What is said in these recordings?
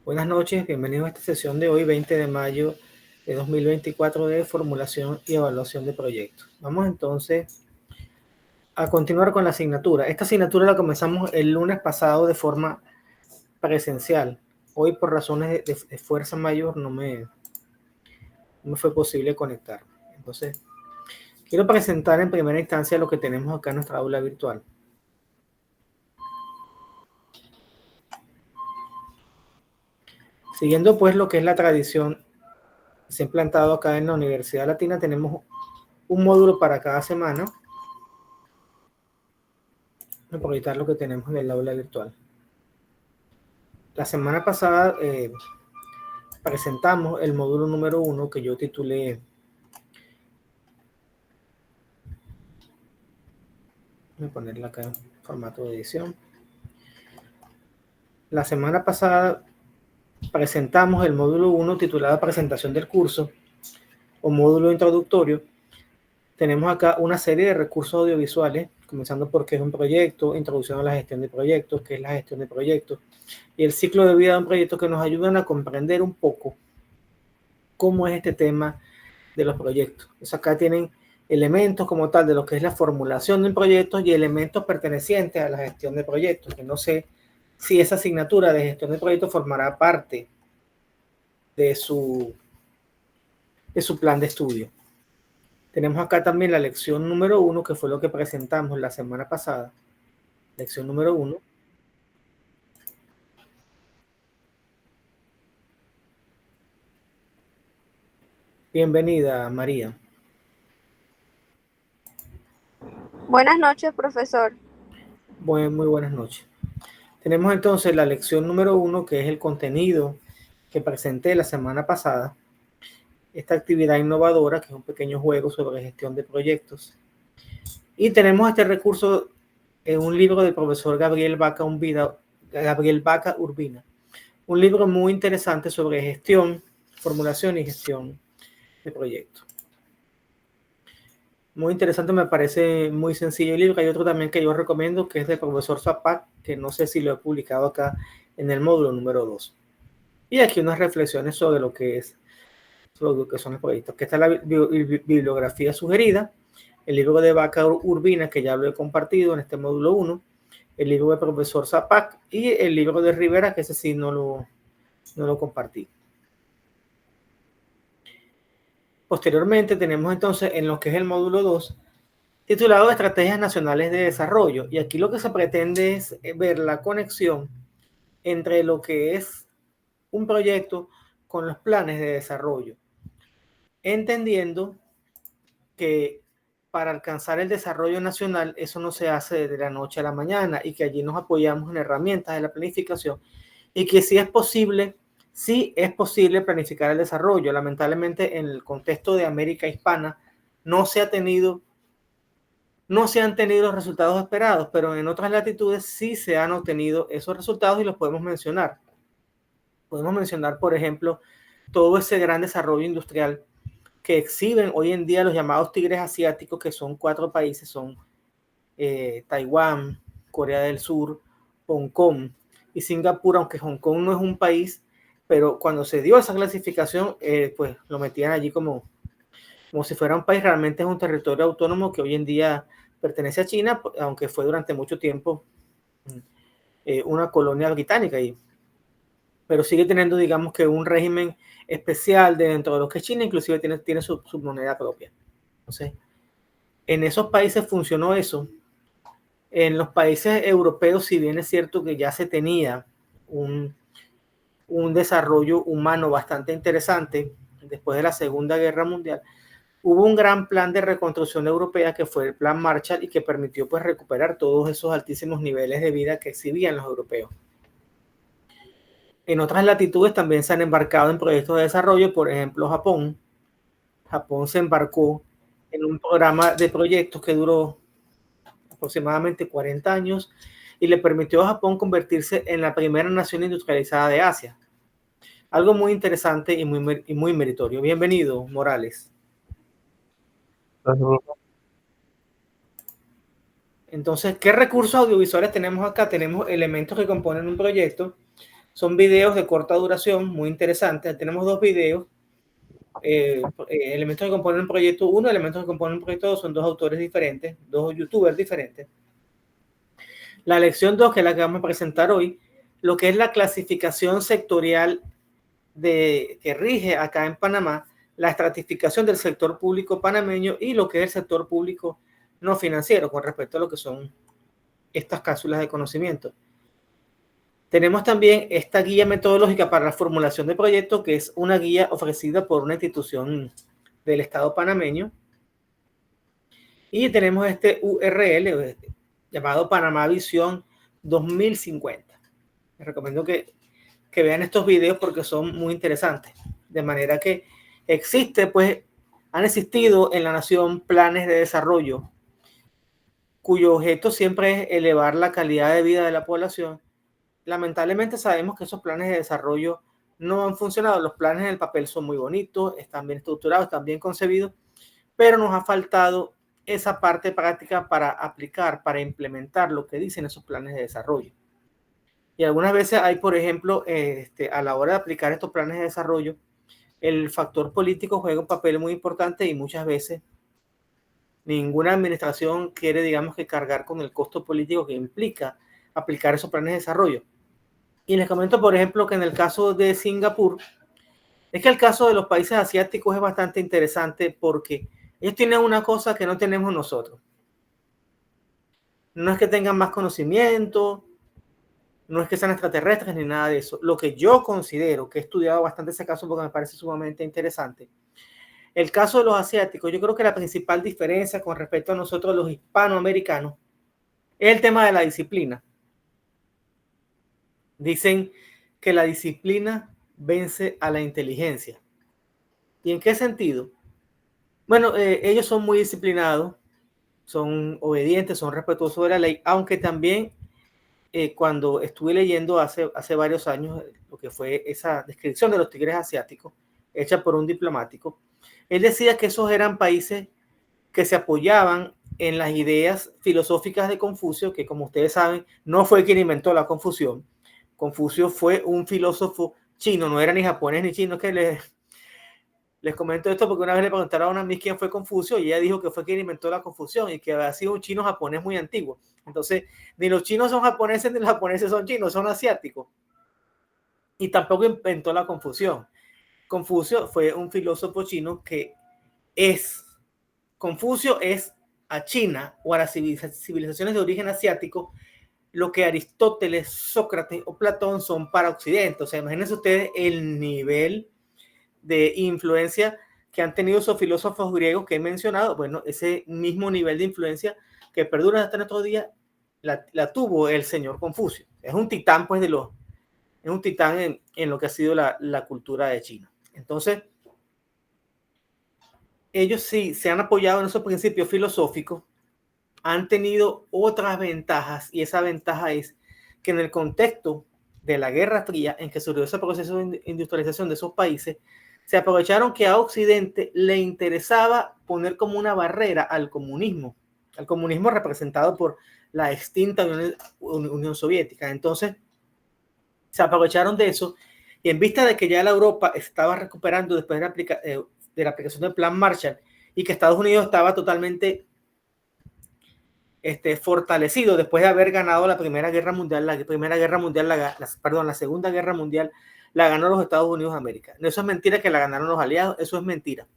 Buenas noches, bienvenidos a esta sesión de hoy, 20 de mayo de 2024 de formulación y evaluación de proyectos. Vamos entonces a continuar con la asignatura. Esta asignatura la comenzamos el lunes pasado de forma presencial. Hoy por razones de fuerza mayor no me fue posible conectar. Entonces, quiero presentar en primera instancia lo que tenemos acá en nuestra aula virtual. Siguiendo pues lo que es la tradición que se ha implantado acá en la Universidad Latina, tenemos un módulo para cada semana. Voy a proyectar lo que tenemos en el aula virtual. La semana pasada presentamos el módulo número 1 que yo titulé voy a ponerla acá en formato de edición. La semana pasada presentamos el módulo 1 titulado Presentación del curso o módulo introductorio. Tenemos acá una serie de recursos audiovisuales, comenzando por qué es un proyecto, introducción a la gestión de proyectos, qué es la gestión de proyectos, y el ciclo de vida de un proyecto que nos ayudan a comprender un poco cómo es este tema de los proyectos. Entonces acá tienen elementos como tal de lo que es la formulación de un proyecto y elementos pertenecientes a la gestión de proyectos, que no sé si esa asignatura de gestión de proyectos formará parte de su plan de estudio. Tenemos acá también la lección número 1, que fue lo que presentamos la semana pasada. Lección número 1. Bienvenida, María. Buenas noches, profesor. Muy buenas noches. Tenemos entonces la lección número 1, que es el contenido que presenté la semana pasada. Esta actividad innovadora, que es un pequeño juego sobre gestión de proyectos. Y tenemos este recurso en un libro del profesor Gabriel Vaca Urbina. Un libro muy interesante sobre gestión, formulación y gestión de proyectos. Muy interesante, me parece muy sencillo el libro. Hay otro también que yo recomiendo, que es del profesor Zapac, que no sé si lo he publicado acá en el módulo número 2. Y aquí unas reflexiones sobre lo que son los proyectos. Que está la bibliografía sugerida, el libro de Vaca Urbina, que ya lo he compartido en este módulo 1, el libro del profesor Zapac y el libro de Rivera, que ese sí no lo compartí. Posteriormente tenemos entonces en lo que es el módulo 2, titulado Estrategias Nacionales de Desarrollo. Y aquí lo que se pretende es ver la conexión entre lo que es un proyecto con los planes de desarrollo, entendiendo que para alcanzar el desarrollo nacional eso no se hace de la noche a la mañana y que allí nos apoyamos en herramientas de la planificación y que sí es posible planificar el desarrollo. Lamentablemente en el contexto de América Hispana no se han tenido los resultados esperados, pero en otras latitudes sí se han obtenido esos resultados y los podemos mencionar. Podemos mencionar, por ejemplo, todo ese gran desarrollo industrial que exhiben hoy en día los llamados tigres asiáticos, que son 4 países, son Taiwán, Corea del Sur, Hong Kong y Singapur, aunque Hong Kong no es un país, pero cuando se dio esa clasificación, pues lo metían allí como si fuera un país. Realmente es un territorio autónomo que hoy en día pertenece a China, aunque fue durante mucho tiempo una colonia británica, pero sigue teniendo, digamos, que un régimen especial dentro de lo que es China, inclusive tiene su moneda propia. Entonces, en esos países funcionó eso. En los países europeos, si bien es cierto que ya se tenía un desarrollo humano bastante interesante después de la Segunda Guerra Mundial, hubo un gran plan de reconstrucción europea que fue el Plan Marshall y que permitió pues recuperar todos esos altísimos niveles de vida que exhibían los europeos. En otras latitudes también se han embarcado en proyectos de desarrollo, por ejemplo Japón. Japón se embarcó en un programa de proyectos que duró aproximadamente 40 años y le permitió a Japón convertirse en la primera nación industrializada de Asia. Algo muy interesante y muy meritorio. Bienvenido, Morales. Entonces, ¿qué recursos audiovisuales tenemos acá? Tenemos elementos que componen un proyecto, Son videos de corta duración, muy interesantes. Tenemos dos videos, elementos que componen un proyecto 1, elementos que componen un proyecto 2, son dos autores diferentes, dos youtubers diferentes. La lección 2, que es la que vamos a presentar hoy, lo que es la clasificación sectorial que rige acá en Panamá, la estratificación del sector público panameño y lo que es el sector público no financiero con respecto a lo que son estas cápsulas de conocimiento. Tenemos también esta guía metodológica para la formulación de proyectos, que es una guía ofrecida por una institución del Estado panameño. Y tenemos este URL llamado Panamá Visión 2050. Les recomiendo que vean estos videos porque son muy interesantes. De manera que han existido en la nación planes de desarrollo cuyo objeto siempre es elevar la calidad de vida de la población. Lamentablemente sabemos que esos planes de desarrollo no han funcionado. Los planes en el papel son muy bonitos, están bien estructurados, están bien concebidos, pero nos ha faltado esa parte práctica para aplicar, para implementar lo que dicen esos planes de desarrollo. Y algunas veces hay, por ejemplo, a la hora de aplicar estos planes de desarrollo, el factor político juega un papel muy importante y muchas veces ninguna administración quiere, digamos, que cargar con el costo político que implica aplicar esos planes de desarrollo. Y les comento, por ejemplo, que en el caso de Singapur, es que el caso de los países asiáticos es bastante interesante porque ellos tienen una cosa que no tenemos nosotros. No es que tengan más conocimiento, no es que sean extraterrestres ni nada de eso. Lo que yo considero, que he estudiado bastante ese caso porque me parece sumamente interesante, el caso de los asiáticos, yo creo que la principal diferencia con respecto a nosotros los hispanoamericanos es el tema de la disciplina. Dicen que la disciplina vence a la inteligencia. ¿Y en qué sentido? Bueno, ellos son muy disciplinados, son obedientes, son respetuosos de la ley, aunque también cuando estuve leyendo hace varios años lo que fue esa descripción de los tigres asiáticos, hecha por un diplomático, él decía que esos eran países que se apoyaban en las ideas filosóficas de Confucio, que como ustedes saben, no fue quien inventó la confusión. Confucio fue un filósofo chino, no era ni japonés ni chino, que les comento esto porque una vez le preguntaron a una amiga quién fue Confucio y ella dijo que fue quien inventó la confusión y que había sido un chino japonés muy antiguo. Entonces, ni los chinos son japoneses ni los japoneses son chinos, son asiáticos. Y tampoco inventó la confusión. Confucio fue un filósofo chino que Confucio es a China o a las civilizaciones de origen asiático lo que Aristóteles, Sócrates o Platón son para Occidente. O sea, imagínense ustedes el nivel de influencia que han tenido esos filósofos griegos que he mencionado. Bueno, ese mismo nivel de influencia que perdura hasta nuestros días la tuvo el señor Confucio. Es un titán, pues, es un titán en lo que ha sido la cultura de China. Entonces, ellos sí se han apoyado en esos principios filosóficos, han tenido otras ventajas, y esa ventaja es que en el contexto de la Guerra Fría, en que surgió ese proceso de industrialización de esos países, se aprovecharon que a Occidente le interesaba poner como una barrera al comunismo representado por la extinta Unión Soviética. Entonces, se aprovecharon de eso, y en vista de que ya la Europa estaba recuperando después de la aplicación del Plan Marshall y que Estados Unidos estaba totalmente fortalecido después de haber ganado la Segunda Guerra Mundial, la ganó los Estados Unidos de América. Eso es mentira que la ganaron los aliados, eso es mentira.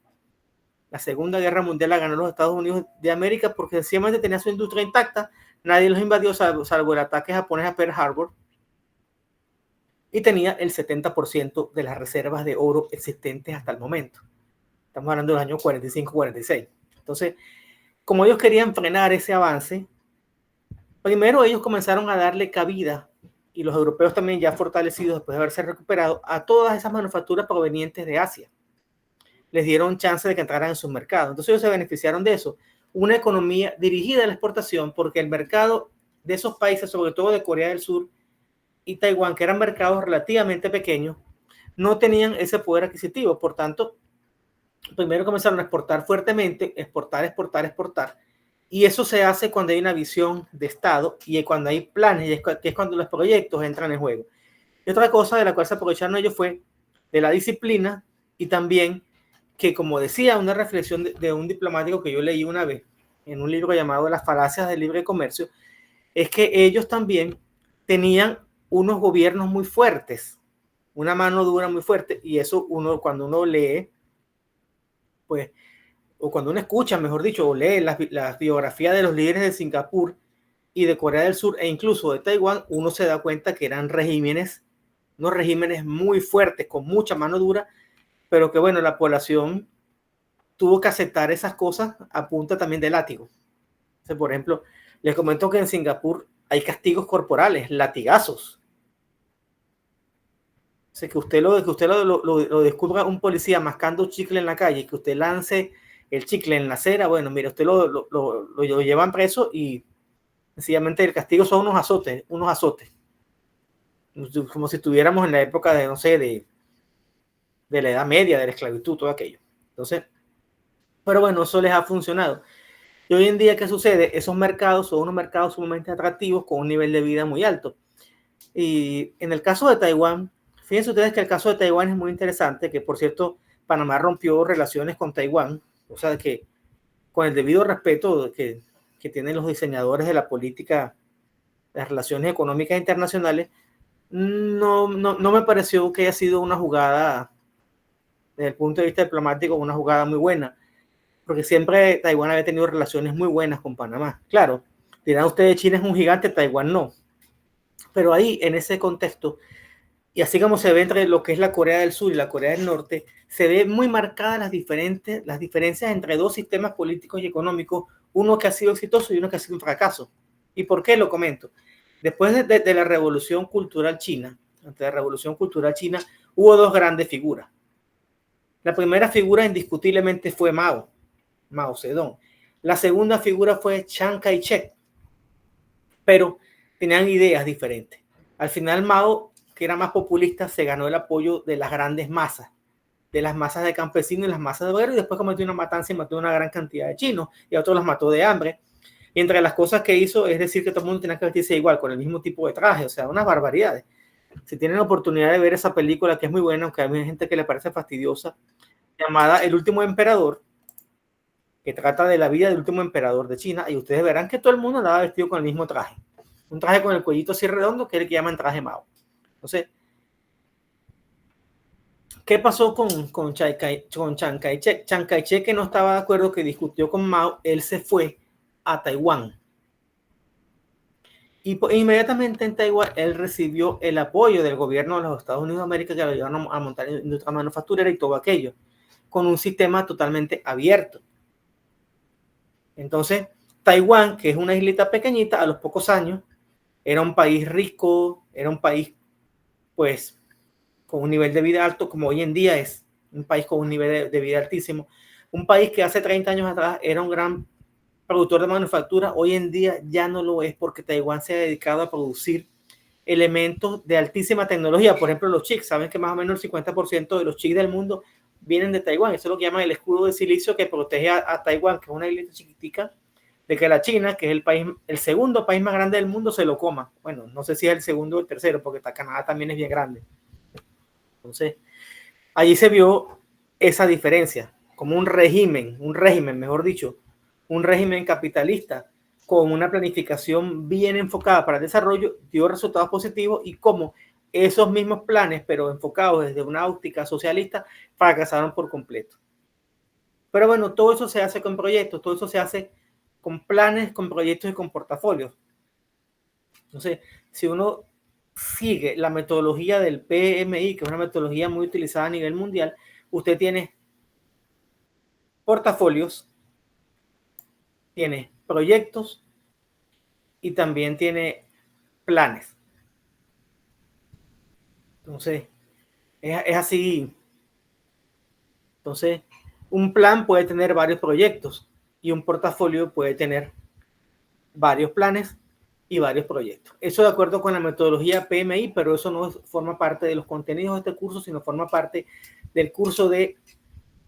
La Segunda Guerra Mundial la ganó los Estados Unidos de América porque sencillamente tenía su industria intacta, nadie los invadió salvo el ataque japonés a Pearl Harbor, y tenía el 70% de las reservas de oro existentes hasta el momento. Estamos hablando de los años 45-46. Entonces, como ellos querían frenar ese avance, primero ellos comenzaron a darle cabida, y los europeos también ya fortalecidos después de haberse recuperado, a todas esas manufacturas provenientes de Asia. Les dieron chance de que entraran en su mercado. Entonces ellos se beneficiaron de eso. Una economía dirigida a la exportación, porque el mercado de esos países, sobre todo de Corea del Sur y Taiwán, que eran mercados relativamente pequeños, no tenían ese poder adquisitivo. Por tanto, primero comenzaron a exportar fuertemente, exportar, y eso se hace cuando hay una visión de Estado y cuando hay planes, que es cuando los proyectos entran en juego. Y otra cosa de la cual se aprovecharon ellos fue de la disciplina y también que, como decía una reflexión de un diplomático que yo leí una vez en un libro llamado Las falacias del libre comercio, es que ellos también tenían unos gobiernos muy fuertes, una mano dura muy fuerte, y eso cuando uno lee, pues, o cuando uno escucha, mejor dicho, o lee las biografías de los líderes de Singapur y de Corea del Sur e incluso de Taiwán, uno se da cuenta que eran unos regímenes muy fuertes, con mucha mano dura, pero que bueno, la población tuvo que aceptar esas cosas a punta también de látigo. O sea, por ejemplo, les comento que en Singapur hay castigos corporales, latigazos. O sea, que usted lo descubra un policía mascando chicle en la calle, que usted lance el chicle en la acera, bueno, mire, usted lo llevan preso y sencillamente el castigo son unos azotes, como si estuviéramos en la época de, no sé, de la Edad Media, de la esclavitud, todo aquello. Entonces, pero bueno, eso les ha funcionado. Y hoy en día, ¿qué sucede? Esos mercados son unos mercados sumamente atractivos con un nivel de vida muy alto. Y en el caso de Taiwán, fíjense ustedes que el caso de Taiwán es muy interesante, que por cierto, Panamá rompió relaciones con Taiwán, o sea, que con el debido respeto que tienen los diseñadores de la política, de las relaciones económicas internacionales, no me pareció que haya sido una jugada, desde el punto de vista diplomático, una jugada muy buena, porque siempre Taiwán había tenido relaciones muy buenas con Panamá. Claro, dirán ustedes, China es un gigante, Taiwán no. Pero ahí, en ese contexto, y así como se ve entre lo que es la Corea del Sur y la Corea del Norte, se ve muy marcadas las diferencias entre dos sistemas políticos y económicos, uno que ha sido exitoso y uno que ha sido un fracaso. ¿Y por qué lo comento? Después de la Revolución Cultural China, ante la Revolución Cultural China, hubo dos grandes figuras. La primera figura indiscutiblemente fue Mao Zedong. La segunda figura fue Chiang Kai-shek, pero tenían ideas diferentes. Al final Mao, que era más populista, se ganó el apoyo de las grandes masas, de las masas de campesinos y las masas de obreros, y después cometió una matanza y mató una gran cantidad de chinos, y a otros los mató de hambre. Y entre las cosas que hizo es decir que todo el mundo tenía que vestirse igual, con el mismo tipo de traje, o sea, unas barbaridades. Si tienen la oportunidad de ver esa película, que es muy buena, aunque hay gente que le parece fastidiosa, llamada El último emperador, que trata de la vida del último emperador de China, y ustedes verán que todo el mundo andaba vestido con el mismo traje. Un traje con el cuellito así redondo, que es el que llaman traje Mao. Entonces, ¿qué pasó con Chiang Kai-shek? Chiang Kai-shek, que no estaba de acuerdo, que discutió con Mao, él se fue a Taiwán. Y inmediatamente en Taiwán él recibió el apoyo del gobierno de los Estados Unidos de América, que lo ayudaron a montar industria manufacturera y todo aquello, con un sistema totalmente abierto. Entonces, Taiwán, que es una islita pequeñita, a los pocos años, era un país rico, era un país, pues, con un nivel de vida alto, como hoy en día es un país con un nivel de vida altísimo. Un país que hace 30 años atrás era un gran productor de manufactura, hoy en día ya no lo es, porque Taiwán se ha dedicado a producir elementos de altísima tecnología. Por ejemplo, los chips. Saben que más o menos el 50% de los chips del mundo vienen de Taiwán. Eso es lo que llaman el escudo de silicio, que protege a Taiwán, que es una isla chiquitica, de que la China, que es el segundo país más grande del mundo, se lo coma. Bueno, no sé si es el segundo o el tercero, porque Canadá también es bien grande. Entonces, allí se vio esa diferencia, como un régimen, mejor dicho, un régimen capitalista con una planificación bien enfocada para el desarrollo, dio resultados positivos, y como esos mismos planes, pero enfocados desde una óptica socialista, fracasaron por completo. Pero bueno, todo eso se hace con proyectos, todo eso se hace con planes, con proyectos y con portafolios. Entonces, si uno sigue la metodología del PMI, que es una metodología muy utilizada a nivel mundial, usted tiene portafolios, tiene proyectos y también tiene planes. Entonces, es así. Entonces, un plan puede tener varios proyectos y un portafolio puede tener varios planes y varios proyectos. Eso de acuerdo con la metodología PMI, pero eso no forma parte de los contenidos de este curso, sino forma parte del curso de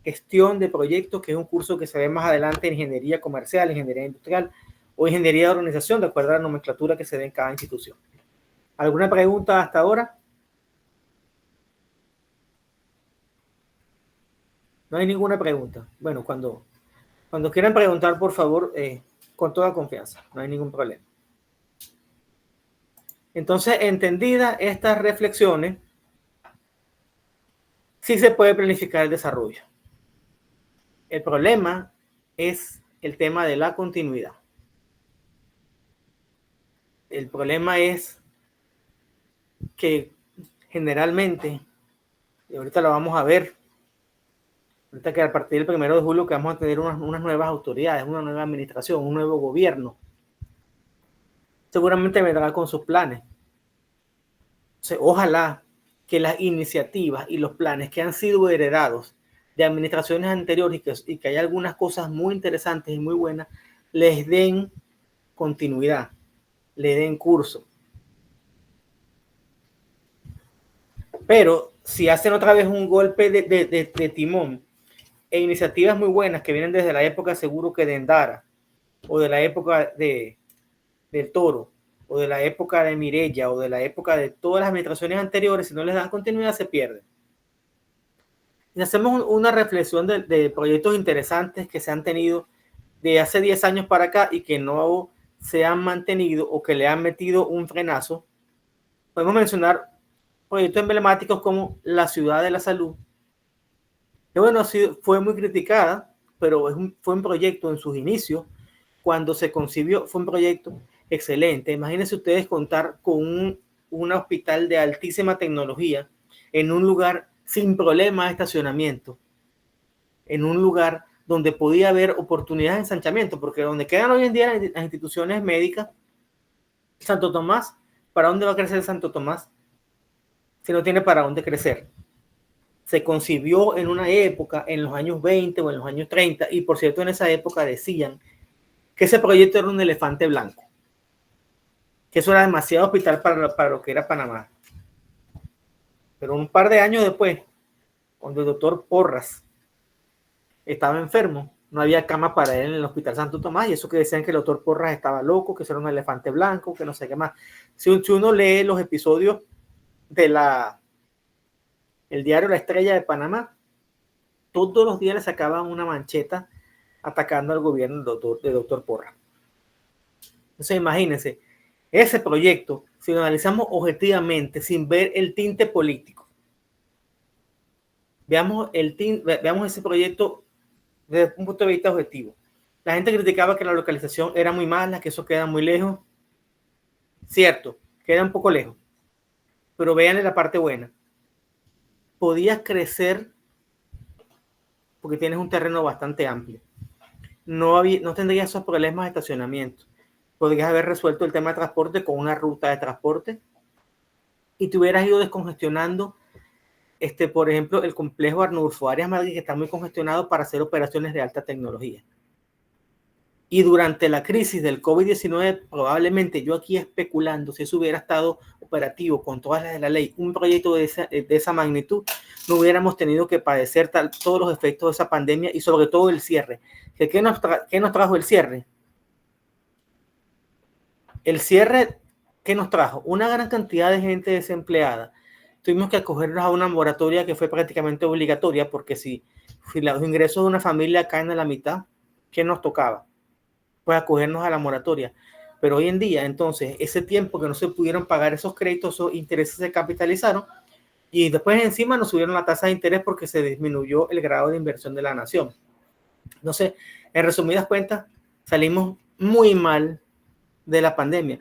gestión de proyectos, que es un curso que se ve más adelante en ingeniería comercial, ingeniería industrial o ingeniería de organización, de acuerdo a la nomenclatura que se dé en cada institución. ¿Alguna pregunta hasta ahora? No hay ninguna pregunta. Bueno, cuando quieran preguntar, por favor, con toda confianza, no hay ningún problema. Entonces, entendidas estas reflexiones, sí se puede planificar el desarrollo. El problema es el tema de la continuidad. El problema es que generalmente, y ahorita lo vamos a ver, ahorita que a partir del 1 de julio que vamos a tener unas nuevas autoridades, una nueva administración, un nuevo gobierno, seguramente vendrá con sus planes. Entonces, ojalá que las iniciativas y los planes que han sido heredados de administraciones anteriores y que hay algunas cosas muy interesantes y muy buenas, les den continuidad, le den curso. Pero si hacen otra vez un golpe de timón e iniciativas muy buenas que vienen desde la época seguro que de Endara o de la época del Toro o de la época de Mireya o de la época de todas las administraciones anteriores, si no les dan continuidad se pierden. Y hacemos una reflexión de proyectos interesantes que se han tenido de hace 10 años para acá y que no se han mantenido o que le han metido un frenazo. Podemos mencionar proyectos emblemáticos como la Ciudad de la Salud, que bueno, fue muy criticada, pero fue un proyecto en sus inicios, cuando se concibió, fue un proyecto excelente. Imagínense ustedes contar con un hospital de altísima tecnología en un lugar sin problema de estacionamiento, en un lugar donde podía haber oportunidades de ensanchamiento, porque donde quedan hoy en día las instituciones médicas, Santo Tomás, ¿para dónde va a crecer Santo Tomás si no tiene para dónde crecer? Se concibió en una época, en los años 20 o en los años 30, y por cierto en esa época decían que ese proyecto era un elefante blanco, que eso era demasiado hospital para lo que era Panamá. Pero un par de años después, cuando el doctor Porras estaba enfermo, no había cama para él en el Hospital Santo Tomás, y eso que decían que el doctor Porras estaba loco, que eso era un elefante blanco, que no sé qué más. Si uno lee los episodios de el diario La Estrella de Panamá, todos los días le sacaban una mancheta atacando al gobierno del doctor Porras. Entonces imagínense, ese proyecto, si lo analizamos objetivamente, sin ver el tinte político, veamos ese proyecto desde un punto de vista objetivo. La gente criticaba que la localización era muy mala, que eso queda muy lejos. Cierto, queda un poco lejos. Pero véanle la parte buena. Podías crecer porque tienes un terreno bastante amplio. No tendrías esos problemas de estacionamiento. Podrías haber resuelto el tema de transporte con una ruta de transporte y te hubieras ido descongestionando, por ejemplo, el complejo Arnulfo Arias Madrid, que está muy congestionado para hacer operaciones de alta tecnología. Y durante la crisis del COVID-19, probablemente yo aquí especulando, si eso hubiera estado operativo con todas las de la ley, un proyecto de esa magnitud, no hubiéramos tenido que padecer todos los efectos de esa pandemia y sobre todo el cierre. ¿Qué nos trajo el cierre? El cierre, ¿qué nos trajo? Una gran cantidad de gente desempleada. Tuvimos que acogernos a una moratoria que fue prácticamente obligatoria, porque si los ingresos de una familia caen a la mitad, ¿qué nos tocaba? Pues acogernos a la moratoria. Pero hoy en día, entonces, ese tiempo que no se pudieron pagar esos créditos, esos intereses se capitalizaron y después encima nos subieron la tasa de interés porque se disminuyó el grado de inversión de la nación. Entonces, en resumidas cuentas, salimos muy mal de la pandemia.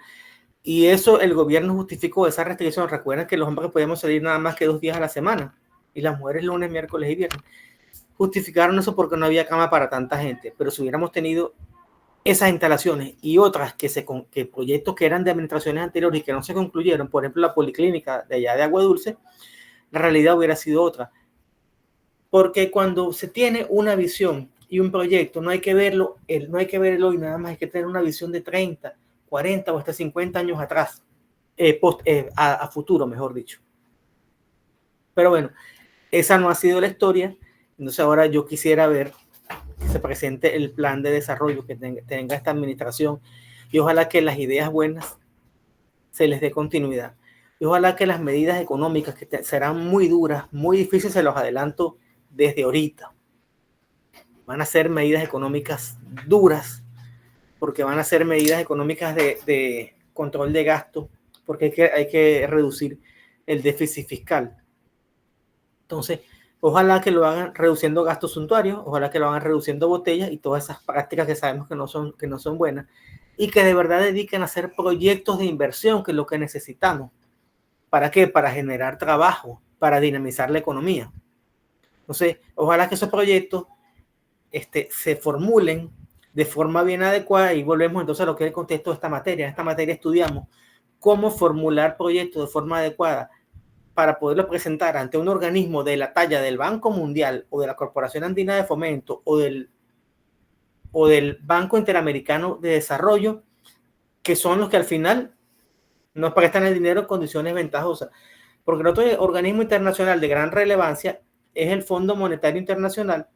Y eso el gobierno justificó esa restricción. Recuerden que los hombres podíamos salir nada más que 2 días a la semana y las mujeres lunes, miércoles y viernes. Justificaron eso porque no había cama para tanta gente. Pero si hubiéramos tenido esas instalaciones y otras que proyectos que eran de administraciones anteriores y que no se concluyeron, por ejemplo la policlínica de allá de Agua Dulce, la realidad hubiera sido otra. Porque cuando se tiene una visión y un proyecto, no hay que verlo hoy nada más, hay que tener una visión de 30, 40 o hasta 50 años atrás, a futuro, mejor dicho. Pero bueno, esa no ha sido la historia. Entonces ahora yo quisiera ver que se presente el plan de desarrollo que tenga esta administración y ojalá que las ideas buenas se les dé continuidad. Y ojalá que las medidas económicas que serán muy duras, muy difíciles, se los adelanto desde ahorita, van a ser medidas económicas duras, porque van a ser medidas económicas de control de gasto, porque hay que reducir el déficit fiscal. Entonces, ojalá que lo hagan reduciendo gastos suntuarios, ojalá que lo hagan reduciendo botellas y todas esas prácticas que sabemos que no son buenas, y que de verdad dediquen a hacer proyectos de inversión, que es lo que necesitamos. ¿Para qué? Para generar trabajo, para dinamizar la economía. Entonces, ojalá que esos proyectos se formulen de forma bien adecuada, y volvemos entonces a lo que es el contexto de esta materia. En esta materia estudiamos cómo formular proyectos de forma adecuada para poderlo presentar ante un organismo de la talla del Banco Mundial o de la Corporación Andina de Fomento o del Banco Interamericano de Desarrollo, que son los que al final nos prestan el dinero en condiciones ventajosas. Porque el otro organismo internacional de gran relevancia es el Fondo Monetario Internacional,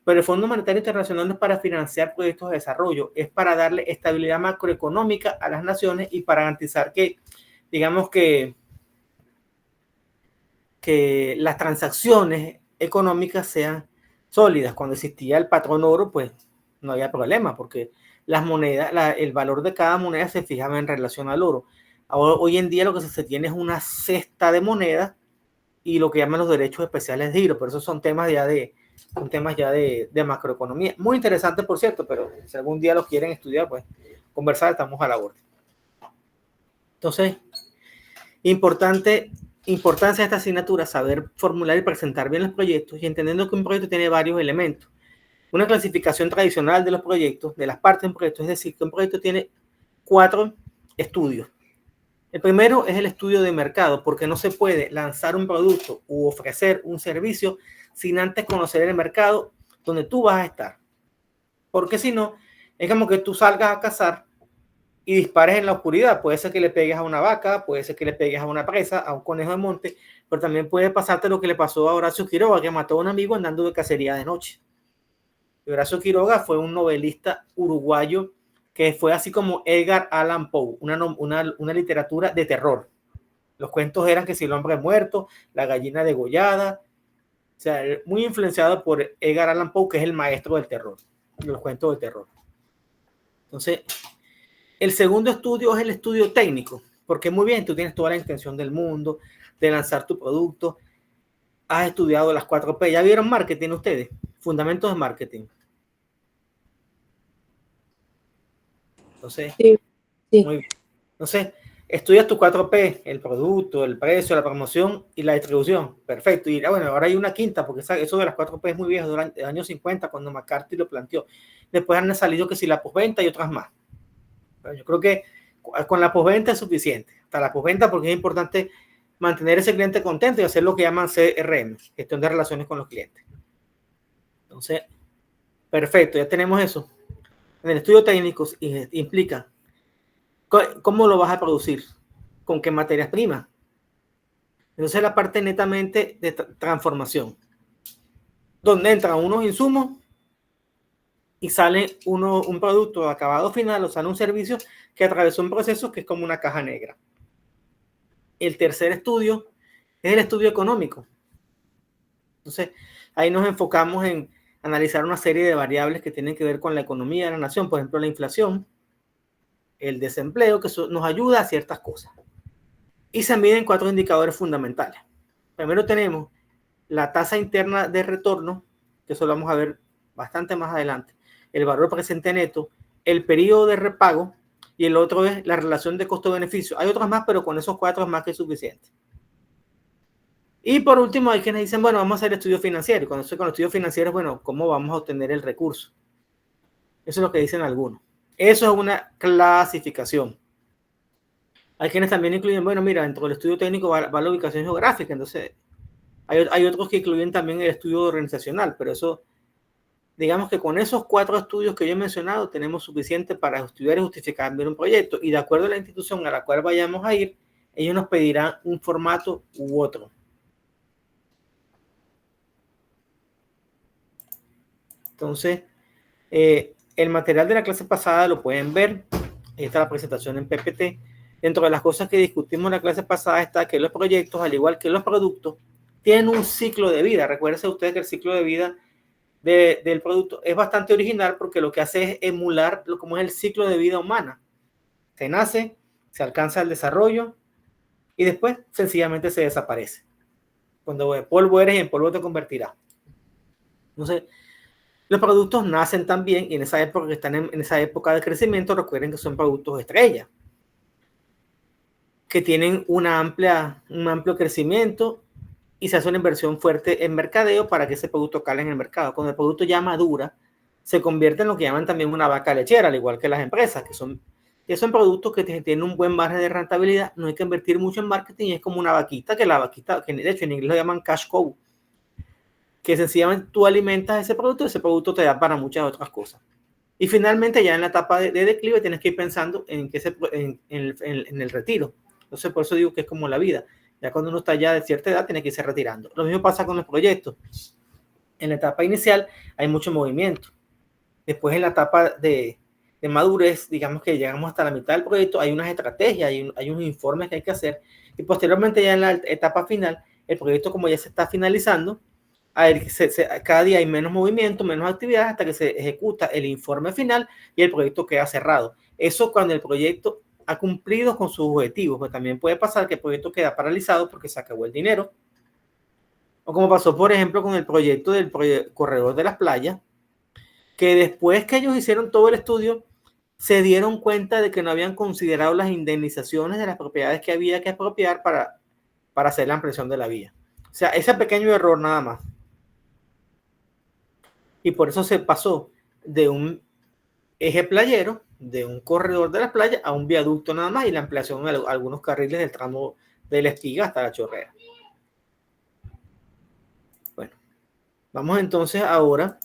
pero el Fondo Monetario Internacional no es para financiar proyectos de desarrollo, es para darle estabilidad macroeconómica a las naciones y para garantizar que, digamos que las transacciones económicas sean sólidas. Cuando existía el patrón oro, pues no había problema, porque las monedas, el valor de cada moneda se fijaba en relación al oro. Ahora, hoy en día lo que se tiene es una cesta de monedas y lo que llaman los derechos especiales de giro, pero esos son temas ya de macroeconomía. Muy interesante, por cierto, pero si algún día los quieren estudiar, pues conversar, estamos a la orden. Entonces, importancia de esta asignatura, saber formular y presentar bien los proyectos, y entendiendo que un proyecto tiene varios elementos. Una clasificación tradicional de los proyectos, de las partes de un proyecto, es decir, que un proyecto tiene 4 estudios. El primero es el estudio de mercado, porque no se puede lanzar un producto u ofrecer un servicio sin antes conocer el mercado donde tú vas a estar. Porque si no, es como que tú salgas a cazar y dispares en la oscuridad. Puede ser que le pegues a una vaca, puede ser que le pegues a una presa, a un conejo de monte, pero también puede pasarte lo que le pasó a Horacio Quiroga, que mató a un amigo andando de cacería de noche. Horacio Quiroga fue un novelista uruguayo que fue así como Edgar Allan Poe, una literatura de terror. Los cuentos eran que si el hombre muerto, la gallina degollada, o sea, muy influenciado por Edgar Allan Poe, que es el maestro del terror, de los cuentos de terror. Entonces, el segundo estudio es el estudio técnico, porque muy bien, tú tienes toda la intención del mundo de lanzar tu producto, has estudiado las 4P. ¿Ya vieron marketing ustedes? Fundamentos de marketing. Entonces, sí. Muy bien. Entonces, estudias tu 4P, el producto, el precio, la promoción y la distribución. Perfecto. Y bueno, ahora hay una quinta, porque eso de las 4P es muy viejo, durante los años 50, cuando McCarthy lo planteó. Después han salido que si la postventa y otras más. Pero yo creo que con la postventa es suficiente. Hasta la postventa, porque es importante mantener ese cliente contento y hacer lo que llaman CRM, gestión de relaciones con los clientes. Entonces, perfecto, ya tenemos eso. En el estudio técnico implica cómo lo vas a producir, con qué materias primas. Entonces, la parte netamente de transformación, donde entran unos insumos y sale un producto acabado final, o sale un servicio que atravesó un proceso que es como una caja negra. El tercer estudio es el estudio económico. Entonces, ahí nos enfocamos en analizar una serie de variables que tienen que ver con la economía de la nación, por ejemplo, la inflación, el desempleo, que nos ayuda a ciertas cosas. Y se miden 4 indicadores fundamentales. Primero tenemos la tasa interna de retorno, que eso lo vamos a ver bastante más adelante, el valor presente neto, el periodo de repago, y el otro es la relación de costo-beneficio. Hay otros más, pero con esos 4 es más que suficiente. Y por último, hay quienes dicen, bueno, vamos a hacer estudios financieros. Cuando estoy con estudios financieros, bueno, ¿cómo vamos a obtener el recurso? Eso es lo que dicen algunos. Eso es una clasificación. Hay quienes también incluyen, bueno, mira, dentro del estudio técnico va la ubicación geográfica, entonces hay otros que incluyen también el estudio organizacional, pero eso, digamos que con esos 4 estudios que yo he mencionado, tenemos suficiente para estudiar y justificar bien un proyecto, y de acuerdo a la institución a la cual vayamos a ir, ellos nos pedirán un formato u otro. Entonces, el material de la clase pasada lo pueden ver. Ahí está la presentación en PPT. Dentro de las cosas que discutimos en la clase pasada está que los proyectos, al igual que los productos, tienen un ciclo de vida. Recuérdense ustedes que el ciclo de vida del producto es bastante original porque lo que hace es emular como es el ciclo de vida humana. Se nace, se alcanza el desarrollo y después sencillamente se desaparece. Cuando de polvo eres, en polvo te convertirás. Entonces, los productos nacen también y en esa época que están en esa época de crecimiento, recuerden que son productos estrella, que tienen un amplio crecimiento y se hace una inversión fuerte en mercadeo para que ese producto cale en el mercado. Cuando el producto ya madura, se convierte en lo que llaman también una vaca lechera, al igual que las empresas, que son productos que tienen un buen margen de rentabilidad, no hay que invertir mucho en marketing, es como una vaquita, que de hecho en inglés lo llaman cash cow, que sencillamente tú alimentas ese producto te da para muchas otras cosas. Y finalmente ya en la etapa de declive tienes que ir pensando en el retiro. Entonces por eso digo que es como la vida. Ya cuando uno está ya de cierta edad tiene que irse retirando. Lo mismo pasa con los proyectos. En la etapa inicial hay mucho movimiento. Después en la etapa de madurez, digamos que llegamos hasta la mitad del proyecto, hay unas estrategias, hay unos informes que hay que hacer. Y posteriormente ya en la etapa final, el proyecto como ya se está finalizando, cada día hay menos movimiento, menos actividades hasta que se ejecuta el informe final y el proyecto queda cerrado. Eso cuando el proyecto ha cumplido con sus objetivos, pues también puede pasar que el proyecto queda paralizado porque se acabó el dinero. O como pasó, por ejemplo, con el proyecto del corredor de las playas, que después que ellos hicieron todo el estudio, se dieron cuenta de que no habían considerado las indemnizaciones de las propiedades que había que expropiar para hacer la ampliación de la vía. O sea, ese pequeño error nada más. Y por eso se pasó de un eje playero, de un corredor de las playas, a un viaducto nada más y la ampliación de algunos carriles del tramo de La Espiga hasta La Chorrera. Bueno, vamos entonces ahora a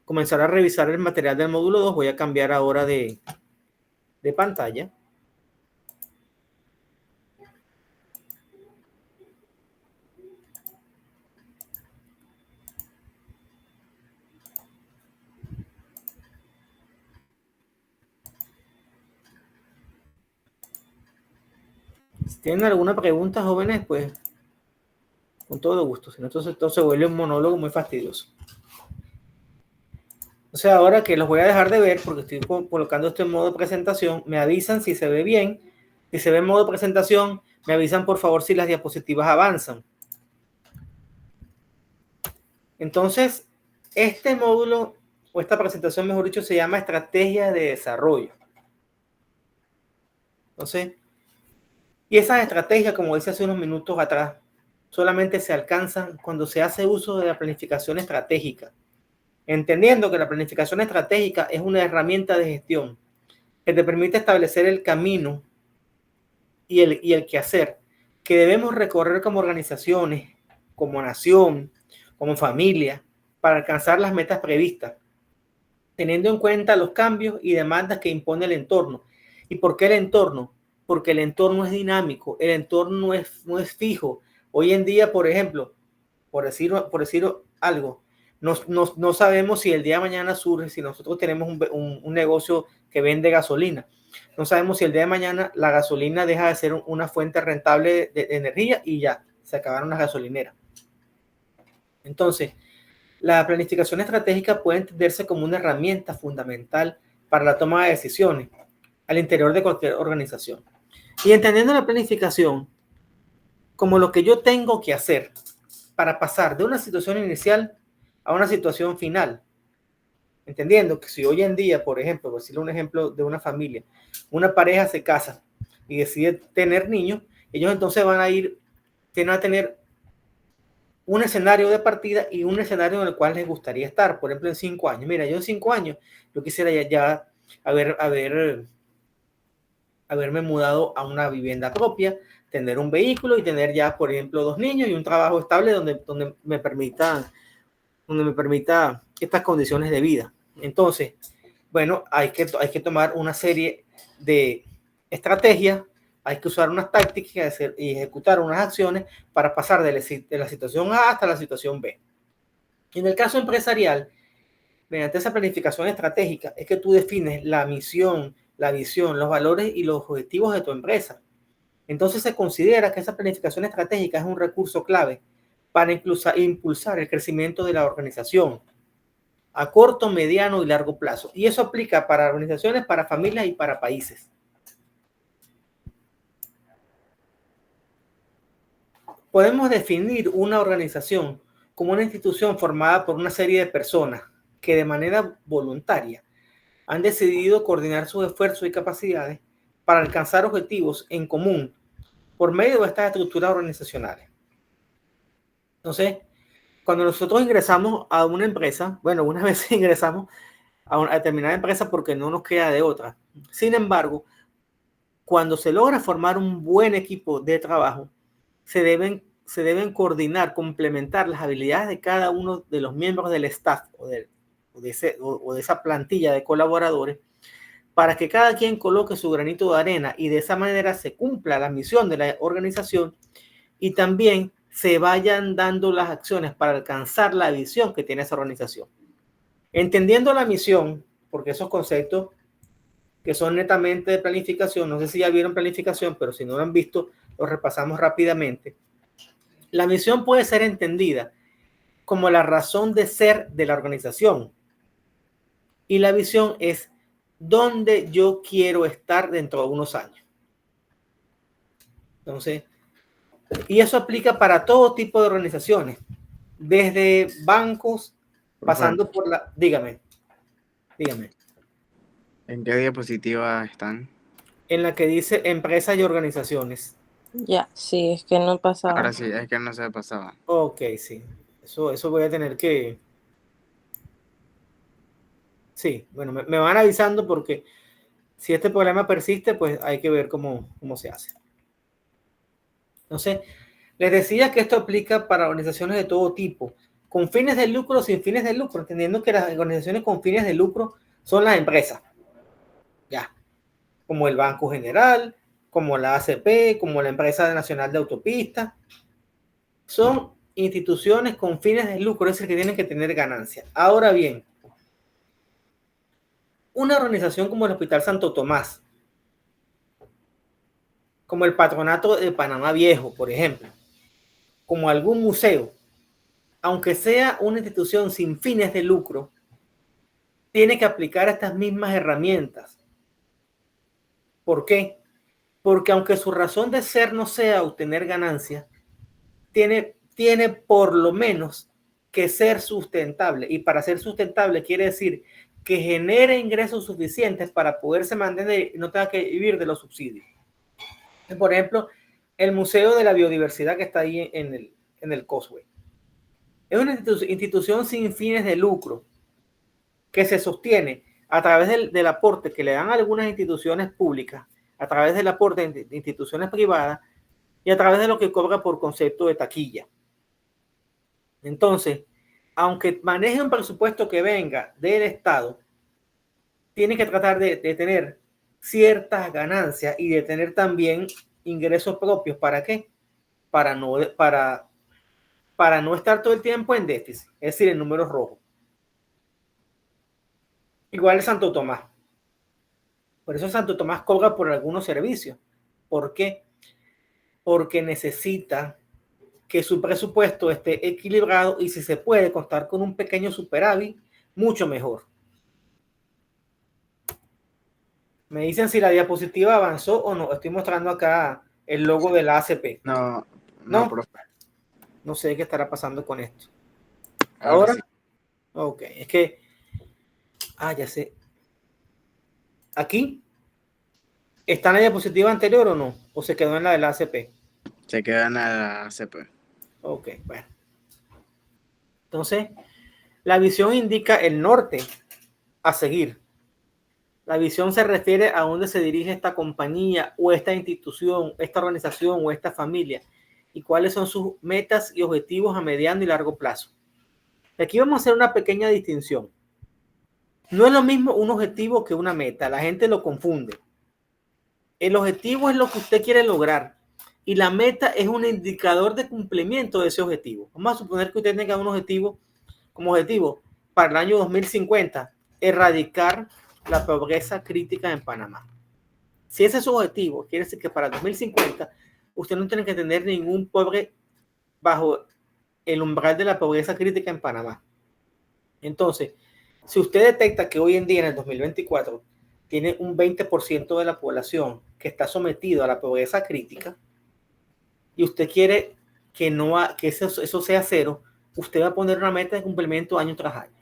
comenzar a revisar el material del módulo 2. Voy a cambiar ahora de pantalla. Si tienen alguna pregunta, jóvenes, pues con todo gusto. Si no, entonces esto se vuelve un monólogo muy fastidioso. O sea, ahora que los voy a dejar de ver porque estoy colocando esto en modo presentación, me avisan si se ve bien. Si se ve en modo presentación, me avisan por favor si las diapositivas avanzan. Entonces, este módulo o esta presentación, mejor dicho, se llama Estrategia de Desarrollo. Entonces, y esas estrategias, como decía hace unos minutos atrás, solamente se alcanzan cuando se hace uso de la planificación estratégica, entendiendo que la planificación estratégica es una herramienta de gestión que te permite establecer el camino y el quehacer que debemos recorrer como organizaciones, como nación, como familia, para alcanzar las metas previstas, teniendo en cuenta los cambios y demandas que impone el entorno. ¿Y por qué el entorno? Porque el entorno es dinámico, el entorno no es fijo. Hoy en día, por ejemplo, por decir algo, no sabemos si el día de mañana surge, si nosotros tenemos un negocio que vende gasolina, no sabemos si el día de mañana la gasolina deja de ser una fuente rentable de energía y ya, se acabaron las gasolineras. Entonces, la planificación estratégica puede entenderse como una herramienta fundamental para la toma de decisiones al interior de cualquier organización. Y entendiendo la planificación como lo que yo tengo que hacer para pasar de una situación inicial a una situación final. Entendiendo que si hoy en día, por ejemplo, por decirle un ejemplo de una familia, una pareja se casa y decide tener niños, ellos entonces van a tener un escenario de partida y un escenario en el cual les gustaría estar. Por ejemplo, en 5 años. Mira, yo en 5 años, yo quisiera ya haberme mudado a una vivienda propia, tener un vehículo y tener ya, por ejemplo, 2 niños y un trabajo estable donde me permita estas condiciones de vida. Entonces, bueno, hay que tomar una serie de estrategias, hay que usar unas tácticas y ejecutar unas acciones para pasar de la situación A hasta la situación B. En el caso empresarial, mediante esa planificación estratégica, es que tú defines la misión, la visión, los valores y los objetivos de tu empresa. Entonces se considera que esa planificación estratégica es un recurso clave para impulsar el crecimiento de la organización. a corto, mediano y largo plazo. Y eso aplica para organizaciones, para familias y para países. Podemos definir una organización como una institución formada por una serie de personas que de manera voluntaria han decidido coordinar sus esfuerzos y capacidades para alcanzar objetivos en común por medio de estas estructuras organizacionales. Entonces, cuando nosotros ingresamos a una empresa, bueno, una vez ingresamos a determinada empresa porque no nos queda de otra. Sin embargo, cuando se logra formar un buen equipo de trabajo, se deben coordinar, complementar las habilidades de cada uno de los miembros del staff o de esa plantilla de colaboradores para que cada quien coloque su granito de arena y de esa manera se cumpla la misión de la organización y también se vayan dando las acciones para alcanzar la visión que tiene esa organización. Entendiendo la misión, porque esos conceptos que son netamente de planificación, no sé si ya vieron planificación, pero si no lo han visto, lo repasamos rápidamente. La misión puede ser entendida como la razón de ser de la organización. Y la visión es dónde yo quiero estar dentro de unos años. Entonces, y eso aplica para todo tipo de organizaciones, desde bancos, pasando por la... Dígame. ¿En qué diapositiva están? En la que dice empresas y organizaciones. Ya, sí, es que no pasaba. Ahora sí, es que no se pasaba. Ok, sí. Eso voy a tener que... Sí, bueno, me van avisando porque si este problema persiste, pues hay que ver cómo se hace. Entonces, les decía que esto aplica para organizaciones de todo tipo, con fines de lucro o sin fines de lucro, entendiendo que las organizaciones con fines de lucro son las empresas. Ya, como el Banco General, como la ACP, como la Empresa Nacional de Autopistas. Son instituciones con fines de lucro, es decir, que tienen que tener ganancias. Ahora bien, una organización como el Hospital Santo Tomás, como el Patronato de Panamá Viejo, por ejemplo, como algún museo, aunque sea una institución sin fines de lucro, tiene que aplicar estas mismas herramientas. ¿Por qué? Porque aunque su razón de ser no sea obtener ganancias, tiene por lo menos que ser sustentable. Y para ser sustentable quiere decir que genere ingresos suficientes para poderse mantener y no tenga que vivir de los subsidios. Por ejemplo, el Museo de la Biodiversidad que está ahí en el Causeway. Es una institución sin fines de lucro que se sostiene a través del aporte que le dan algunas instituciones públicas, a través del aporte de instituciones privadas y a través de lo que cobra por concepto de taquilla. Entonces, aunque maneje un presupuesto que venga del Estado, tiene que tratar de tener ciertas ganancias y de tener también ingresos propios. ¿Para qué? Para no estar todo el tiempo en déficit, es decir, en números rojos. Igual Santo Tomás. Por eso Santo Tomás cobra por algunos servicios. ¿Por qué? Porque necesita que su presupuesto esté equilibrado y si se puede contar con un pequeño superávit, mucho mejor. Me dicen si la diapositiva avanzó o no. Estoy mostrando acá el logo de la ACP. No, profe. No sé qué estará pasando con esto. ¿Ahora? Sí. Ok, es que... ya sé. ¿Aquí? ¿Está en la diapositiva anterior o no? ¿O se quedó en la de la ACP? Se quedó en la ACP. Ok, bueno. Entonces, la visión indica el norte a seguir. La visión se refiere a dónde se dirige esta compañía o esta institución, esta organización o esta familia y cuáles son sus metas y objetivos a mediano y largo plazo. Aquí vamos a hacer una pequeña distinción. No es lo mismo un objetivo que una meta. La gente lo confunde. El objetivo es lo que usted quiere lograr y la meta es un indicador de cumplimiento de ese objetivo. Vamos a suponer que usted tenga un objetivo como objetivo para el año 2050, erradicar la pobreza crítica en Panamá. Si ese es su objetivo, quiere decir que para el 2050 usted no tiene que tener ningún pobre bajo el umbral de la pobreza crítica en Panamá. Entonces, Si usted detecta que hoy en día, en el 2024, tiene un 20% de la población que está sometido a la pobreza crítica y usted quiere que, que eso sea cero, usted va a poner una meta de cumplimiento año tras año.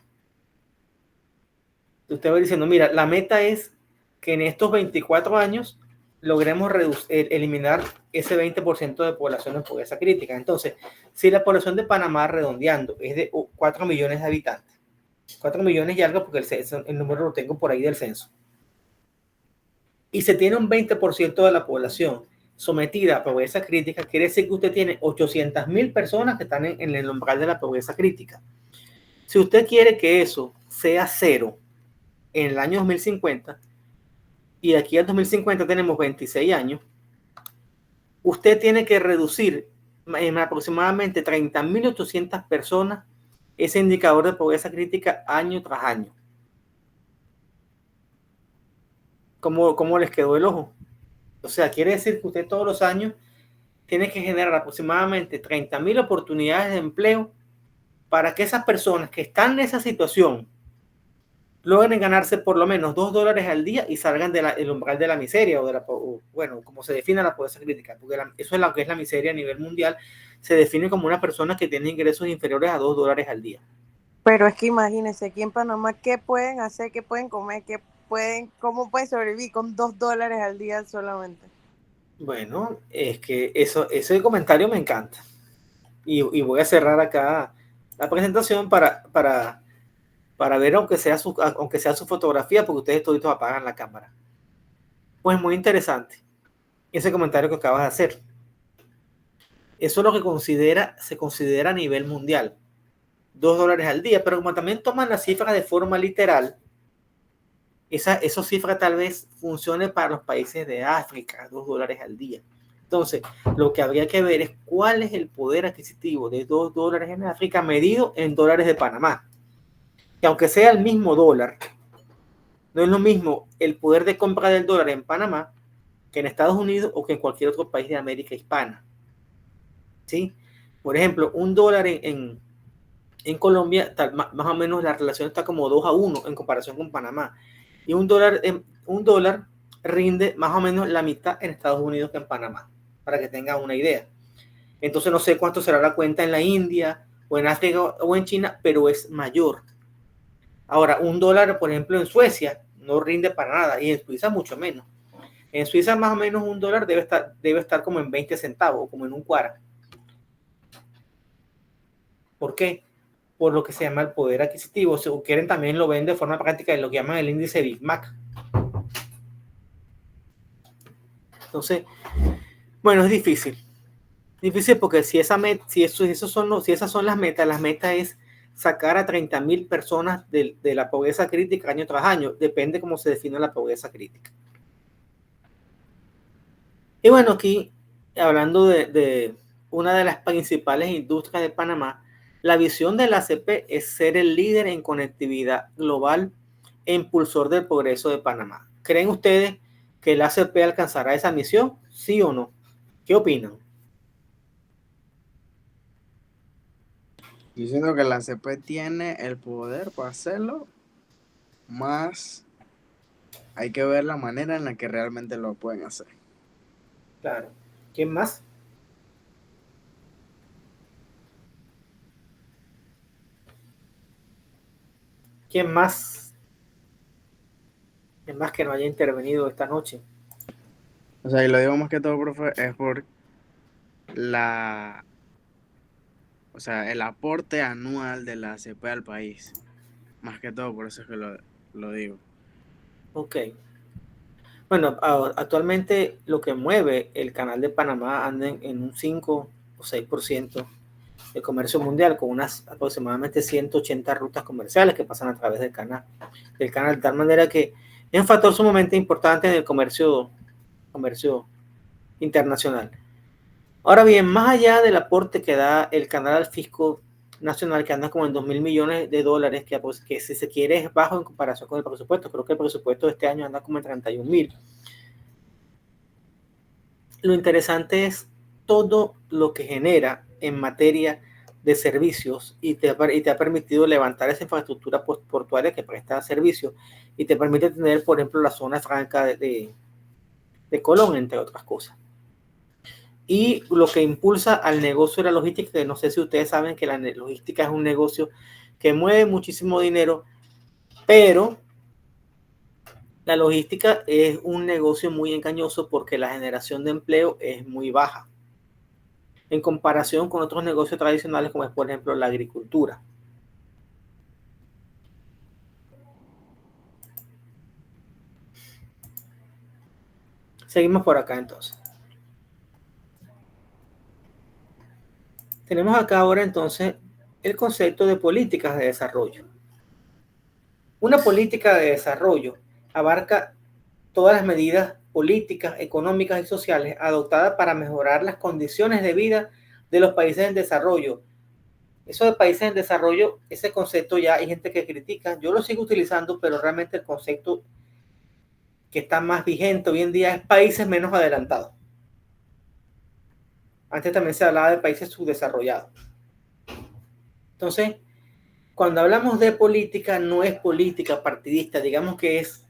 Usted va diciendo, mira, la meta es que en estos 24 años logremos eliminar ese 20% de población en pobreza crítica. Entonces, si la población de Panamá, redondeando, es de 4 millones de habitantes, 4 millones y algo, porque el número lo tengo por ahí del censo, y se tiene un 20% de la población sometida a pobreza crítica, quiere decir que usted tiene 800,000 personas que están en el umbral de la pobreza crítica. Si usted quiere que eso sea cero en el año 2050, y de aquí al 2050 tenemos 26 años, usted tiene que reducir en aproximadamente 30,800 personas ese indicador de pobreza crítica año tras año. ¿Cómo les quedó el ojo? O sea, quiere decir que usted todos los años tiene que generar aproximadamente 30,000 oportunidades de empleo para que esas personas que están en esa situación logren ganarse por lo menos $2 al día y salgan del umbral de la miseria bueno, como se define la pobreza crítica, porque eso es lo que es la miseria a nivel mundial, se define como una persona que tiene ingresos inferiores a $2 al día. Pero es que imagínense, aquí en Panamá, ¿qué pueden hacer? ¿Qué pueden comer? ¿Cómo pueden sobrevivir con $2 al día solamente? Bueno, es que ese comentario me encanta. Y voy a cerrar acá la presentación para ver aunque sea su fotografía, porque ustedes todos apagan la cámara. Pues muy interesante ese comentario que acabas de hacer. Eso es lo que se considera a nivel mundial, $2 al día, pero como también toman la cifra de forma literal, esa cifra tal vez funcione para los países de África, $2 al día. Entonces, lo que habría que ver es cuál es el poder adquisitivo de $2 en África medido en dólares de Panamá. Que aunque sea el mismo dólar, no es lo mismo el poder de compra del dólar en Panamá que en Estados Unidos o que en cualquier otro país de América hispana. ¿Sí? Por ejemplo, un dólar en Colombia, más o menos la relación está como 2-1 en comparación con Panamá. Y un dólar rinde más o menos la mitad en Estados Unidos que en Panamá, para que tengan una idea. Entonces no sé cuánto será la cuenta en la India o en África o en China, pero es mayor. Ahora, un dólar, por ejemplo, en Suecia no rinde para nada y en Suiza mucho menos. En Suiza más o menos un dólar debe estar como en 20 centavos, como en un cuara. ¿Por qué? Por lo que se llama el poder adquisitivo. Si quieren también lo ven de forma práctica en lo que llaman el índice Big Mac. Entonces, bueno, es difícil. Difícil porque si esas son las metas es sacar a 30,000 personas de la pobreza crítica año tras año. Depende cómo se define la pobreza crítica. Y bueno, aquí hablando de una de las principales industrias de Panamá, la visión de la ACP es ser el líder en conectividad global e impulsor del progreso de Panamá. ¿Creen ustedes que la ACP alcanzará esa misión? ¿Sí o no? ¿Qué opinan? Diciendo que la CP tiene el poder para hacerlo, más hay que ver la manera en la que realmente lo pueden hacer. Claro. ¿Quién más? ¿Quién más? ¿Quién más que no haya intervenido esta noche? O sea, y lo digo más que todo, profe, es por o sea, el aporte anual de la ACP al país. Más que todo, por eso es que lo digo. Ok. Bueno, actualmente lo que mueve el canal de Panamá anda en un 5 o 6% de comercio mundial, con unas aproximadamente 180 rutas comerciales que pasan a través del canal. De tal manera que es un factor sumamente importante en el comercio internacional. Ahora bien, más allá del aporte que da el canal al fisco nacional, que anda como en 2,000 millones de dólares, que si se quiere es bajo en comparación con el presupuesto. Creo que el presupuesto de este año anda como en 31,000. Lo interesante es todo lo que genera en materia de servicios y te ha permitido levantar esa infraestructura portuaria que presta servicios y te permite tener, por ejemplo, la zona franca de Colón, entre otras cosas. Y lo que impulsa al negocio de la logística, que no sé si ustedes saben que la logística es un negocio que mueve muchísimo dinero, pero la logística es un negocio muy engañoso porque la generación de empleo es muy baja en comparación con otros negocios tradicionales como es, por ejemplo, la agricultura. Seguimos por acá entonces. Tenemos acá ahora entonces el concepto de políticas de desarrollo. Una política de desarrollo abarca todas las medidas políticas, económicas y sociales adoptadas para mejorar las condiciones de vida de los países en desarrollo. Eso de países en desarrollo, ese concepto ya hay gente que critica. Yo lo sigo utilizando, pero realmente el concepto que está más vigente hoy en día es países menos adelantados. Antes también se hablaba de países subdesarrollados. Entonces, cuando hablamos de política, no es política partidista, digamos que es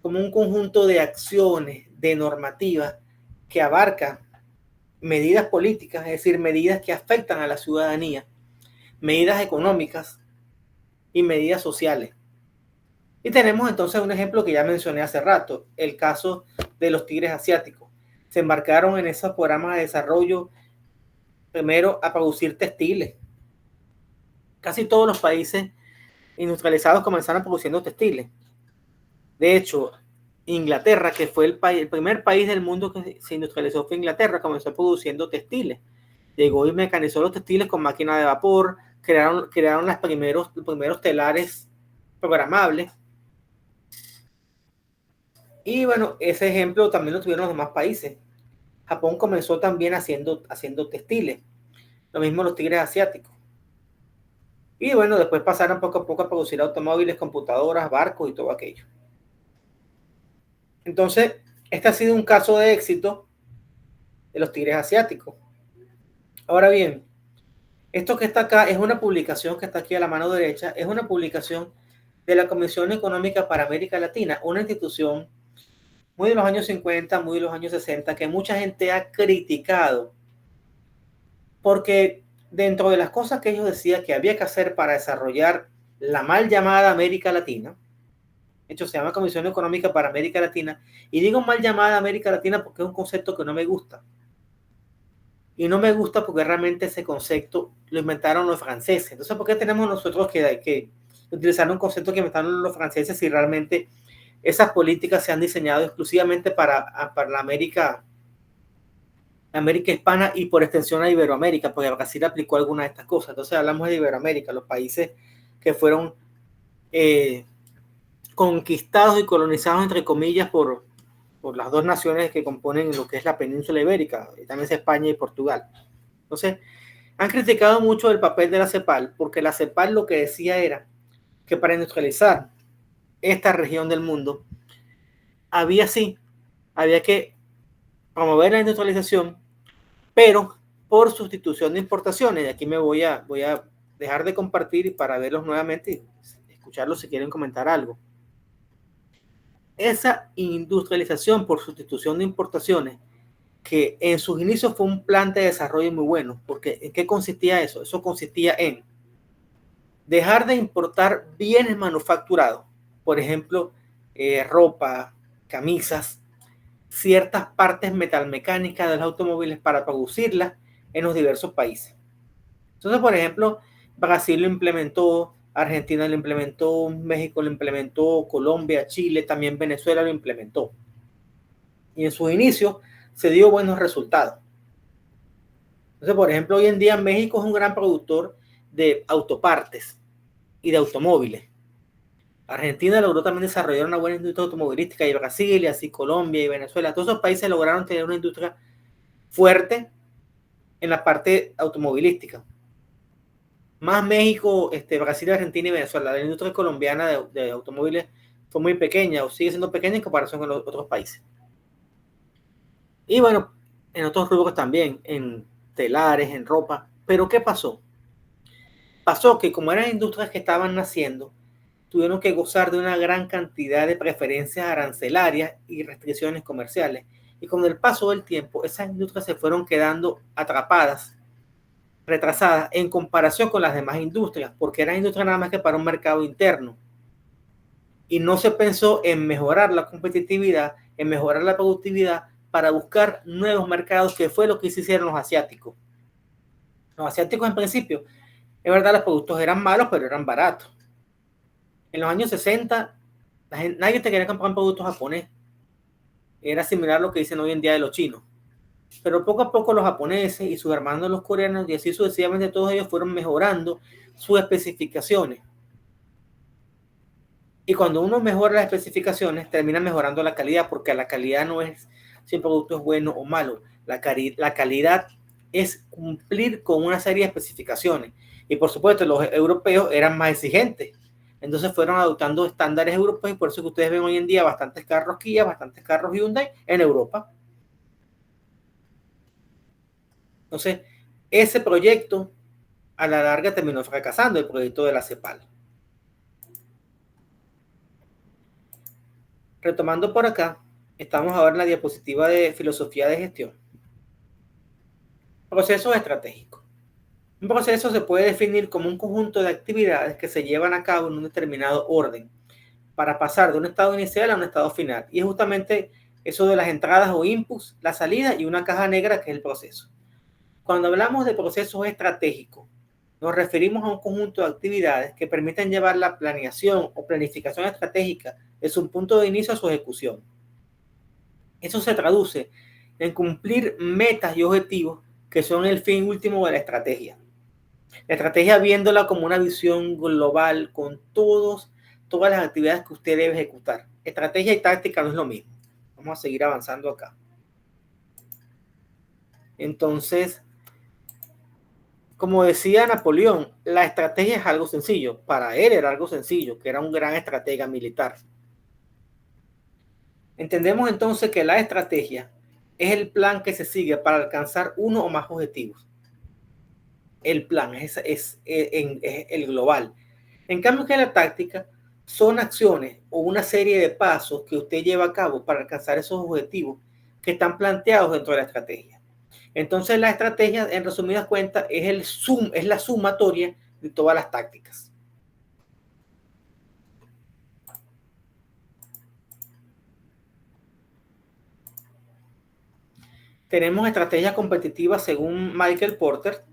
como un conjunto de acciones, de normativas que abarca medidas políticas, es decir, medidas que afectan a la ciudadanía, medidas económicas y medidas sociales. Y tenemos entonces un ejemplo que ya mencioné hace rato, el caso de los tigres asiáticos. Se embarcaron en esos programas de desarrollo primero a producir textiles. Casi todos los países industrializados comenzaron produciendo textiles. De hecho, Inglaterra, que fue el primer país del mundo que se industrializó, fue Inglaterra, comenzó produciendo textiles. Llegó y mecanizó los textiles con máquina de vapor, crearon los primeros telares programables. Y bueno, ese ejemplo también lo tuvieron los demás países. Japón comenzó también haciendo textiles. Lo mismo los tigres asiáticos. Y bueno, después pasaron poco a poco a producir automóviles, computadoras, barcos y todo aquello. Entonces, este ha sido un caso de éxito de los tigres asiáticos. Ahora bien, esto que está acá es una publicación que está aquí a la mano derecha, es una publicación de la Comisión Económica para América Latina, una institución muy de los años 50, muy de los años 60, que mucha gente ha criticado, porque dentro de las cosas que ellos decían que había que hacer para desarrollar la mal llamada América Latina, de hecho se llama Comisión Económica para América Latina, y digo mal llamada América Latina porque es un concepto que no me gusta. Y no me gusta porque realmente ese concepto lo inventaron los franceses. Entonces, ¿por qué tenemos nosotros que utilizar un concepto que inventaron los franceses si realmente esas políticas se han diseñado exclusivamente para la América hispana y por extensión a Iberoamérica? Porque Brasil aplicó algunas de estas cosas. Entonces, hablamos de Iberoamérica, los países que fueron conquistados y colonizados, entre comillas, por las dos naciones que componen lo que es la península ibérica, y también es España y Portugal. Entonces, han criticado mucho el papel de la CEPAL, porque la CEPAL lo que decía era que para industrializar esta región del mundo, había que promover la industrialización, pero por sustitución de importaciones. Y aquí me voy a dejar de compartir para verlos nuevamente y escucharlos si quieren comentar algo. Esa industrialización por sustitución de importaciones, que en sus inicios fue un plan de desarrollo muy bueno, porque ¿en qué consistía eso? Eso consistía en dejar de importar bienes manufacturados, por ejemplo, ropa, camisas, ciertas partes metalmecánicas de los automóviles para producirlas en los diversos países. Entonces, por ejemplo, Brasil lo implementó, Argentina lo implementó, México lo implementó, Colombia, Chile, también Venezuela lo implementó. Y en sus inicios se dio buenos resultados. Entonces, por ejemplo, hoy en día México es un gran productor de autopartes y de automóviles. Argentina logró también desarrollar una buena industria automovilística, y Brasil, y así Colombia y Venezuela. Todos esos países lograron tener una industria fuerte en la parte automovilística. Más México, Brasil, Argentina y Venezuela. La industria colombiana de automóviles fue muy pequeña, o sigue siendo pequeña en comparación con los otros países. Y bueno, en otros rubros también, en telares, en ropa. Pero ¿qué pasó? pasó que como eran industrias que estaban naciendo, tuvieron que gozar de una gran cantidad de preferencias arancelarias y restricciones comerciales. Y con el paso del tiempo, esas industrias se fueron quedando atrapadas, retrasadas en comparación con las demás industrias, porque eran industrias nada más que para un mercado interno. Y no se pensó en mejorar la competitividad, en mejorar la productividad para buscar nuevos mercados, que fue lo que se hicieron los asiáticos. Los asiáticos en principio, es verdad, los productos eran malos, pero eran baratos. En los años 60, nadie te quería comprar un producto japonés. Era similar a lo que dicen hoy en día de los chinos. Pero poco a poco los japoneses y sus hermanos los coreanos, y así sucesivamente todos ellos, fueron mejorando sus especificaciones. Y cuando uno mejora las especificaciones, termina mejorando la calidad, porque la calidad no es si el producto es bueno o malo. La calidad es cumplir con una serie de especificaciones. Y por supuesto, los europeos eran más exigentes. Entonces fueron adoptando estándares europeos, y por eso que ustedes ven hoy en día bastantes carros Kia, bastantes carros Hyundai en Europa. Entonces, ese proyecto a la larga terminó fracasando, el proyecto de la CEPAL. Retomando por acá, estamos ahora en la diapositiva de filosofía de gestión. Procesos estratégicos. Un proceso se puede definir como un conjunto de actividades que se llevan a cabo en un determinado orden para pasar de un estado inicial a un estado final. Y es justamente eso de las entradas o inputs, la salida y una caja negra, que es el proceso. Cuando hablamos de procesos estratégicos, nos referimos a un conjunto de actividades que permiten llevar la planeación o planificación estratégica desde un punto de inicio a su ejecución. Eso se traduce en cumplir metas y objetivos que son el fin último de la estrategia. La estrategia viéndola como una visión global con todas las actividades que usted debe ejecutar. Estrategia y táctica no es lo mismo. Vamos a seguir avanzando acá. Entonces, como decía Napoleón, la estrategia es algo sencillo. Para él era algo sencillo, que era un gran estratega militar. Entendemos entonces que la estrategia es el plan que se sigue para alcanzar uno o más objetivos. El plan es el global. En cambio, que la táctica son acciones o una serie de pasos que usted lleva a cabo para alcanzar esos objetivos que están planteados dentro de la estrategia. Entonces, la estrategia, en resumidas cuentas, es la sumatoria de todas las tácticas. Tenemos estrategias competitivas según Michael Porter.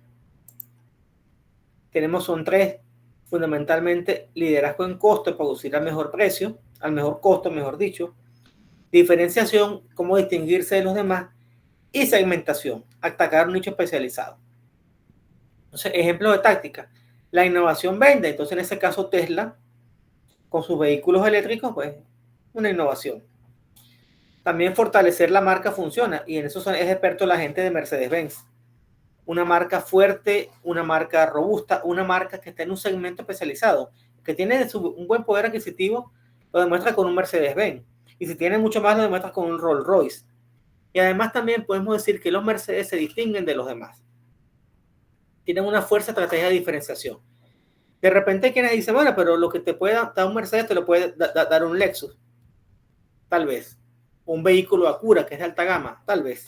Son tres, fundamentalmente: liderazgo en costo, producir al mejor precio, al mejor costo, mejor dicho; diferenciación, cómo distinguirse de los demás; y segmentación, atacar un nicho especializado. Entonces, ejemplo de táctica: la innovación vende. Entonces, en ese caso, Tesla, con sus vehículos eléctricos, pues, una innovación. También fortalecer la marca funciona, y en eso es experto la gente de Mercedes-Benz. Una marca fuerte, una marca robusta, una marca que está en un segmento especializado, que tiene un buen poder adquisitivo, lo demuestra con un Mercedes-Benz. Y si tiene mucho más, lo demuestra con un Rolls-Royce. Y además también podemos decir que los Mercedes se distinguen de los demás. Tienen una fuerza estrategia de diferenciación. De repente hay quienes dicen, bueno, pero lo que te puede dar un Mercedes te lo puede dar un Lexus. Tal vez. Un vehículo Acura, que es de alta gama. Tal vez.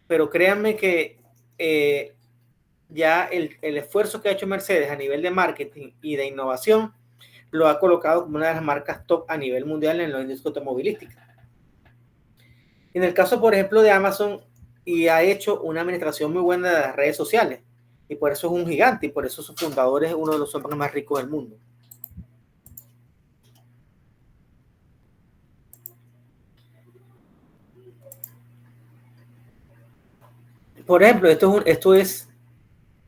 Pero créanme que ya el esfuerzo que ha hecho Mercedes a nivel de marketing y de innovación lo ha colocado como una de las marcas top a nivel mundial en la industria automovilística. En el caso, por ejemplo, de Amazon, y ha hecho una administración muy buena de las redes sociales, y por eso es un gigante, y por eso su fundador es uno de los hombres más ricos del mundo. Por ejemplo, esto es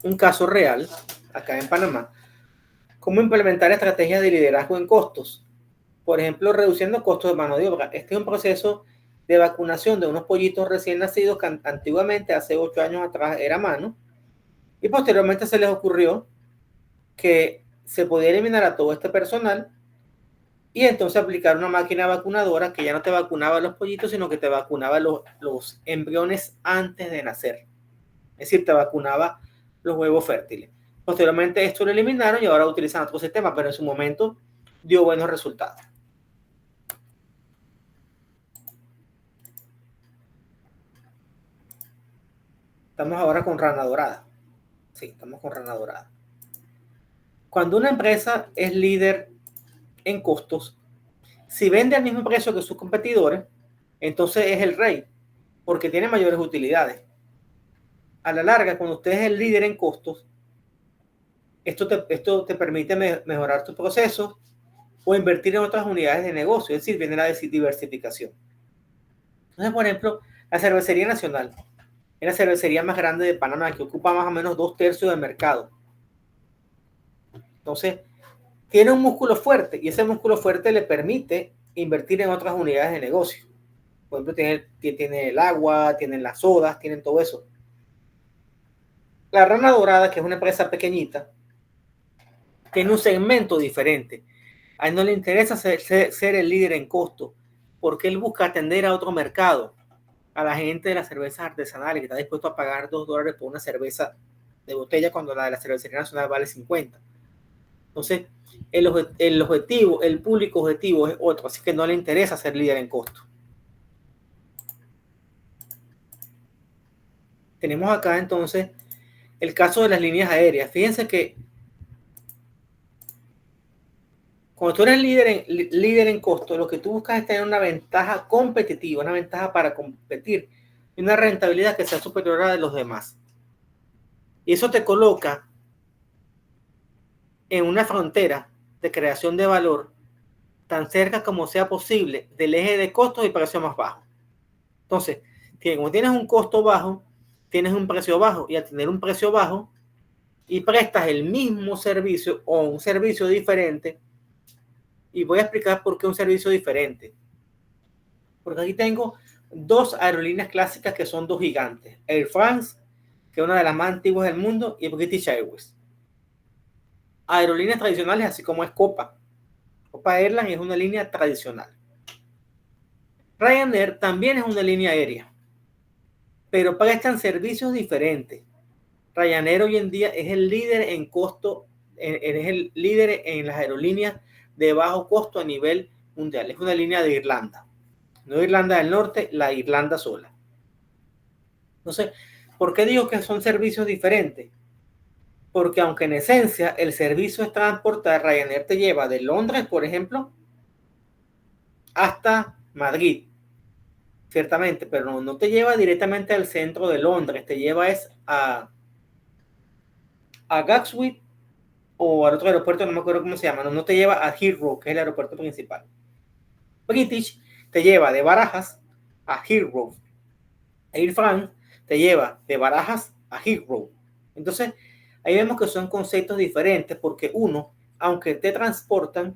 un caso real acá en Panamá. ¿Cómo implementar estrategias de liderazgo en costos? Por ejemplo, reduciendo costos de mano de obra. Este es un proceso de vacunación de unos pollitos recién nacidos que antiguamente, hace 8 años atrás, era a mano, y posteriormente se les ocurrió que se podía eliminar a todo este personal y entonces aplicar una máquina vacunadora que ya no te vacunaba los pollitos, sino que te vacunaba los embriones antes de nacer. Es decir, te vacunaba los huevos fértiles. Posteriormente esto lo eliminaron y ahora utilizan otro sistema, pero en su momento dio buenos resultados. Estamos ahora con rana dorada. Sí, estamos con rana dorada. Cuando una empresa es líder en costos, si vende al mismo precio que sus competidores, entonces es el rey, porque tiene mayores utilidades. A la larga, cuando usted es el líder en costos, esto te permite mejorar tus procesos o invertir en otras unidades de negocio, es decir, viene la diversificación. Entonces, por ejemplo, la Cervecería Nacional es la cervecería más grande de Panamá, que ocupa más o menos 2/3 del mercado. Entonces, tiene un músculo fuerte y ese músculo fuerte le permite invertir en otras unidades de negocio. Por ejemplo, tiene el agua, tienen las sodas, tienen todo eso. La Rana Dorada, que es una empresa pequeñita, tiene un segmento diferente. A él no le interesa ser el líder en costo, porque él busca atender a otro mercado, a la gente de las cervezas artesanales, que está dispuesto a pagar $2 por una cerveza de botella cuando la de la Cervecería Nacional vale 50. Entonces, el público objetivo es otro, así que no le interesa ser líder en costo. Tenemos acá entonces el caso de las líneas aéreas. Fíjense que cuando tú eres líder en costo, lo que tú buscas es tener una ventaja competitiva, una ventaja para competir y una rentabilidad que sea superior a la de los demás. Y eso te coloca en una frontera de creación de valor tan cerca como sea posible del eje de costos y precio más bajo. Entonces, como tienes un costo bajo, tienes un precio bajo, y al tener un precio bajo y prestas el mismo servicio o un servicio diferente, y voy a explicar por qué un servicio diferente. Porque aquí tengo dos aerolíneas clásicas que son dos gigantes: Air France, que es una de las más antiguas del mundo, y British Airways. Aerolíneas tradicionales, así como es Copa. Copa Airlines es una línea tradicional. Ryanair también es una línea aérea, pero prestan servicios diferentes. Ryanair hoy en día es el líder en costo, es el líder en las aerolíneas de bajo costo a nivel mundial. Es una línea de Irlanda, no Irlanda del Norte, la Irlanda sola. Entonces, ¿por qué digo que son servicios diferentes? Porque aunque en esencia el servicio es transportar, Ryanair te lleva de Londres, por ejemplo, hasta Madrid, ciertamente, pero no te lleva directamente al centro de Londres, te lleva a Gatwick o al otro aeropuerto, no me acuerdo cómo se llama, no te lleva a Heathrow, que es el aeropuerto principal. British te lleva de Barajas a Heathrow. Air France te lleva de Barajas a Heathrow. Entonces, ahí vemos que son conceptos diferentes, porque uno, aunque te transportan,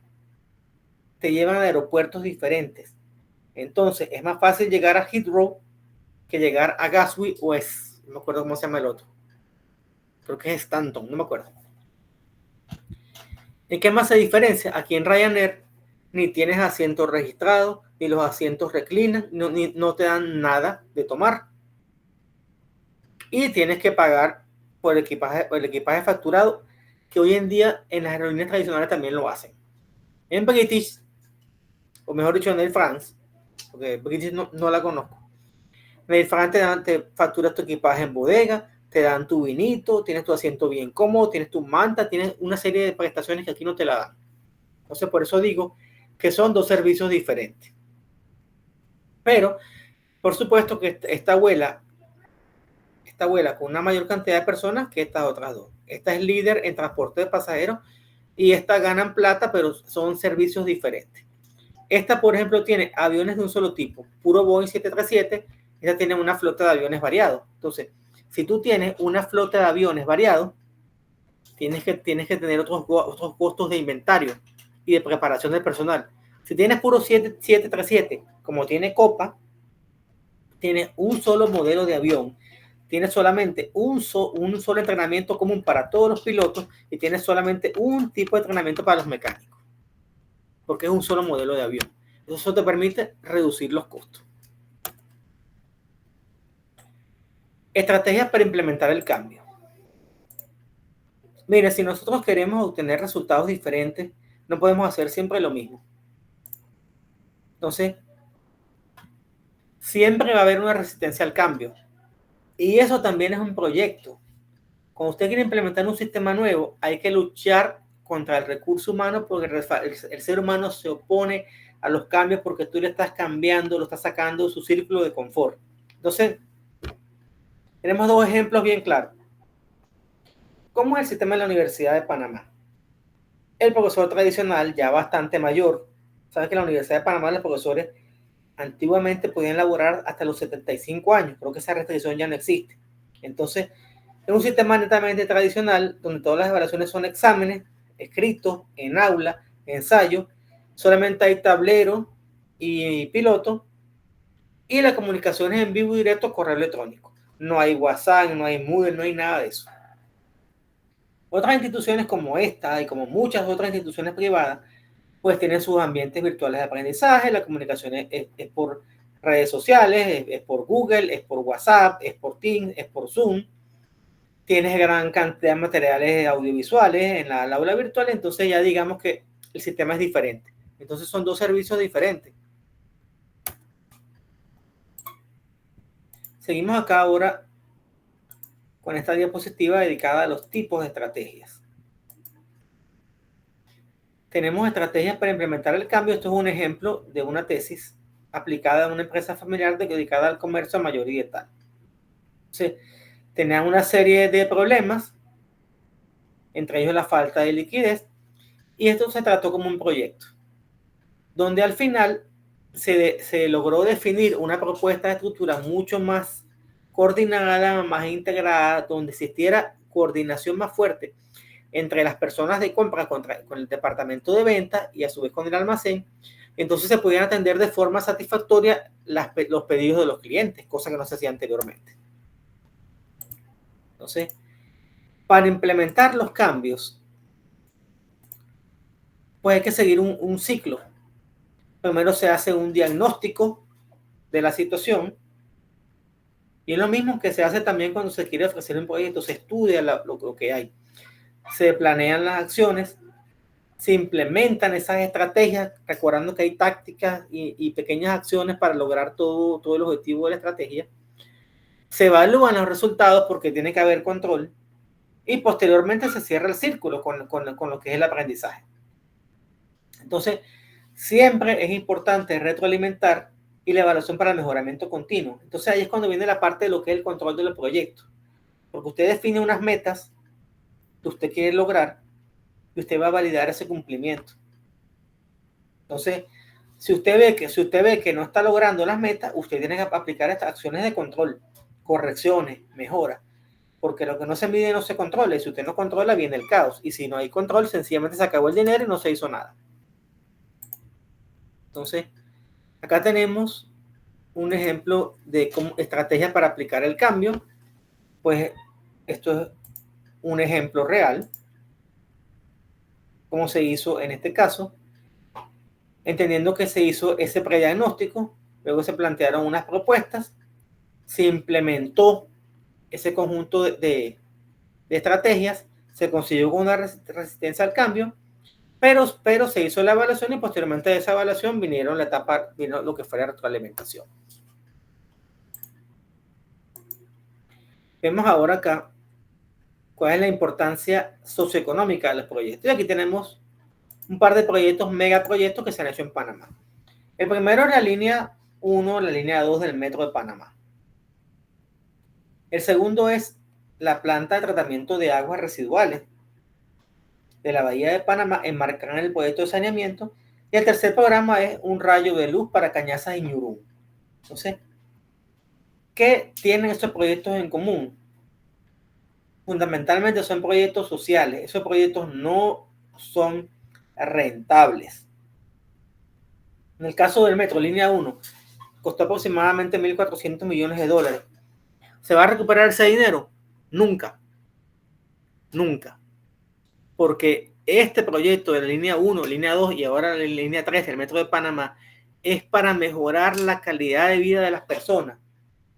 te llevan a aeropuertos diferentes. Entonces, es más fácil llegar a Heathrow que llegar a Gatwick o no me acuerdo cómo se llama el otro. Creo que es Stanton, no me acuerdo. ¿En qué más se diferencia? Aquí en Ryanair ni tienes asientos registrados, ni los asientos reclinan, no te dan nada de tomar. Y tienes que pagar por el equipaje facturado, que hoy en día en las aerolíneas tradicionales también lo hacen. En British, o mejor dicho en Air France, porque British no la conozco. En Air France te facturas tu equipaje en bodega, te dan tu vinito, tienes tu asiento bien cómodo, tienes tu manta, tienes una serie de prestaciones que aquí no te la dan. Entonces, por eso digo que son dos servicios diferentes. Pero, por supuesto que esta vuela con una mayor cantidad de personas que estas otras dos. Esta es líder en transporte de pasajeros y esta ganan plata, pero son servicios diferentes. Esta, por ejemplo, tiene aviones de un solo tipo, puro Boeing 737. Esta tiene una flota de aviones variados. Entonces, si tú tienes una flota de aviones variados, tienes que tener otros costos de inventario y de preparación del personal. Si tienes puro 737, como tiene Copa, tienes un solo modelo de avión, tienes solamente un solo entrenamiento común para todos los pilotos y tienes solamente un tipo de entrenamiento para los mecánicos, porque es un solo modelo de avión. Eso te permite reducir los costos. Estrategias para implementar el cambio. Mire, si nosotros queremos obtener resultados diferentes, no podemos hacer siempre lo mismo. Entonces, siempre va a haber una resistencia al cambio. Y eso también es un proyecto. Cuando usted quiere implementar un sistema nuevo, hay que luchar contra el recurso humano porque el ser humano se opone a los cambios porque tú le estás cambiando, lo estás sacando de su círculo de confort. Entonces, tenemos dos ejemplos bien claros. ¿Cómo es el sistema de la Universidad de Panamá? El profesor tradicional, ya bastante mayor, sabe que en la Universidad de Panamá los profesores antiguamente podían laborar hasta los 75 años, creo que esa restricción ya no existe. Entonces, es un sistema netamente tradicional donde todas las evaluaciones son exámenes escritos en aula, ensayo, solamente hay tablero y piloto y la comunicación es en vivo y directo, correo electrónico. No hay WhatsApp, no hay Moodle, no hay nada de eso. Otras instituciones como esta y como muchas otras instituciones privadas, pues tienen sus ambientes virtuales de aprendizaje, la comunicación es por redes sociales, es por Google, es por WhatsApp, es por Teams, es por Zoom. Tienes gran cantidad de materiales audiovisuales en la aula virtual, entonces ya digamos que el sistema es diferente. Entonces son dos servicios diferentes. Seguimos acá ahora con esta diapositiva dedicada a los tipos de estrategias. Tenemos estrategias para implementar el cambio. Esto es un ejemplo de una tesis aplicada a una empresa familiar dedicada al comercio mayoritario. Entonces, tenían una serie de problemas, entre ellos la falta de liquidez, y esto se trató como un proyecto, donde al final se logró definir una propuesta de estructura mucho más coordinada, más integrada, donde existiera coordinación más fuerte entre las personas de compra con el departamento de venta y a su vez con el almacén. Entonces se podían atender de forma satisfactoria los pedidos de los clientes, cosa que no se hacía anteriormente. Entonces, para implementar los cambios, pues hay que seguir un ciclo. Primero se hace un diagnóstico de la situación y es lo mismo que se hace también cuando se quiere ofrecer un proyecto. Se estudia lo que hay, se planean las acciones, se implementan esas estrategias, recordando que hay tácticas y pequeñas acciones para lograr todo el objetivo de la estrategia. Se evalúan los resultados porque tiene que haber control y posteriormente se cierra el círculo con lo que es el aprendizaje. Entonces, siempre es importante retroalimentar y la evaluación para el mejoramiento continuo. Entonces, ahí es cuando viene la parte de lo que es el control del proyecto. Porque usted define unas metas que usted quiere lograr y usted va a validar ese cumplimiento. Entonces, si usted ve que no está logrando las metas, usted tiene que aplicar estas acciones de control, correcciones, mejoras. Porque lo que no se mide no se controla. Y si usted no controla, viene el caos. Y si no hay control, sencillamente se acabó el dinero y no se hizo nada. Entonces, acá tenemos un ejemplo de estrategias para aplicar el cambio. Pues esto es un ejemplo real. Cómo se hizo en este caso. Entendiendo que se hizo ese prediagnóstico, luego se plantearon unas propuestas, se implementó ese conjunto de estrategias, se consiguió una resistencia al cambio, pero se hizo la evaluación y posteriormente de esa evaluación vino lo que fue la retroalimentación. Vemos ahora acá cuál es la importancia socioeconómica de los proyectos. Y aquí tenemos un par de proyectos, megaproyectos que se han hecho en Panamá. El primero es la línea 1, la línea 2 del metro de Panamá. El segundo es la planta de tratamiento de aguas residuales de la Bahía de Panamá, enmarcada en el proyecto de saneamiento. Y el tercer programa es un rayo de luz para Cañazas y Ñurú. Entonces, ¿qué tienen estos proyectos en común? Fundamentalmente son proyectos sociales. Esos proyectos no son rentables. En el caso del metro, línea 1, costó aproximadamente 1.400 millones de dólares. ¿Se va a recuperar ese dinero? Nunca. Nunca. Porque este proyecto de la línea 1, línea 2 y ahora la línea 3 del metro de Panamá es para mejorar la calidad de vida de las personas.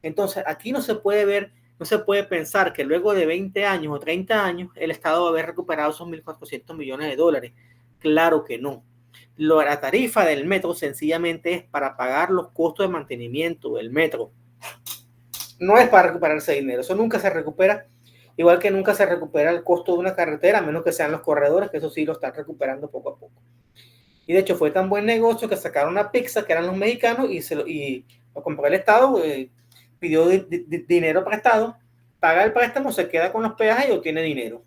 Entonces, aquí no se puede ver no se puede pensar que luego de 20 años o 30 años el Estado va a haber recuperado esos 1.400 millones de dólares. Claro que no. La tarifa del metro sencillamente es para pagar los costos de mantenimiento del metro. No es para recuperar ese dinero. Eso nunca se recupera. Igual que nunca se recupera el costo de una carretera, a menos que sean los corredores, que eso sí lo están recuperando poco a poco. Y de hecho fue tan buen negocio que sacaron una pizza, que eran los mexicanos, y lo compró el Estado, pidió dinero prestado, paga el préstamo, se queda con los peajes y obtiene dinero.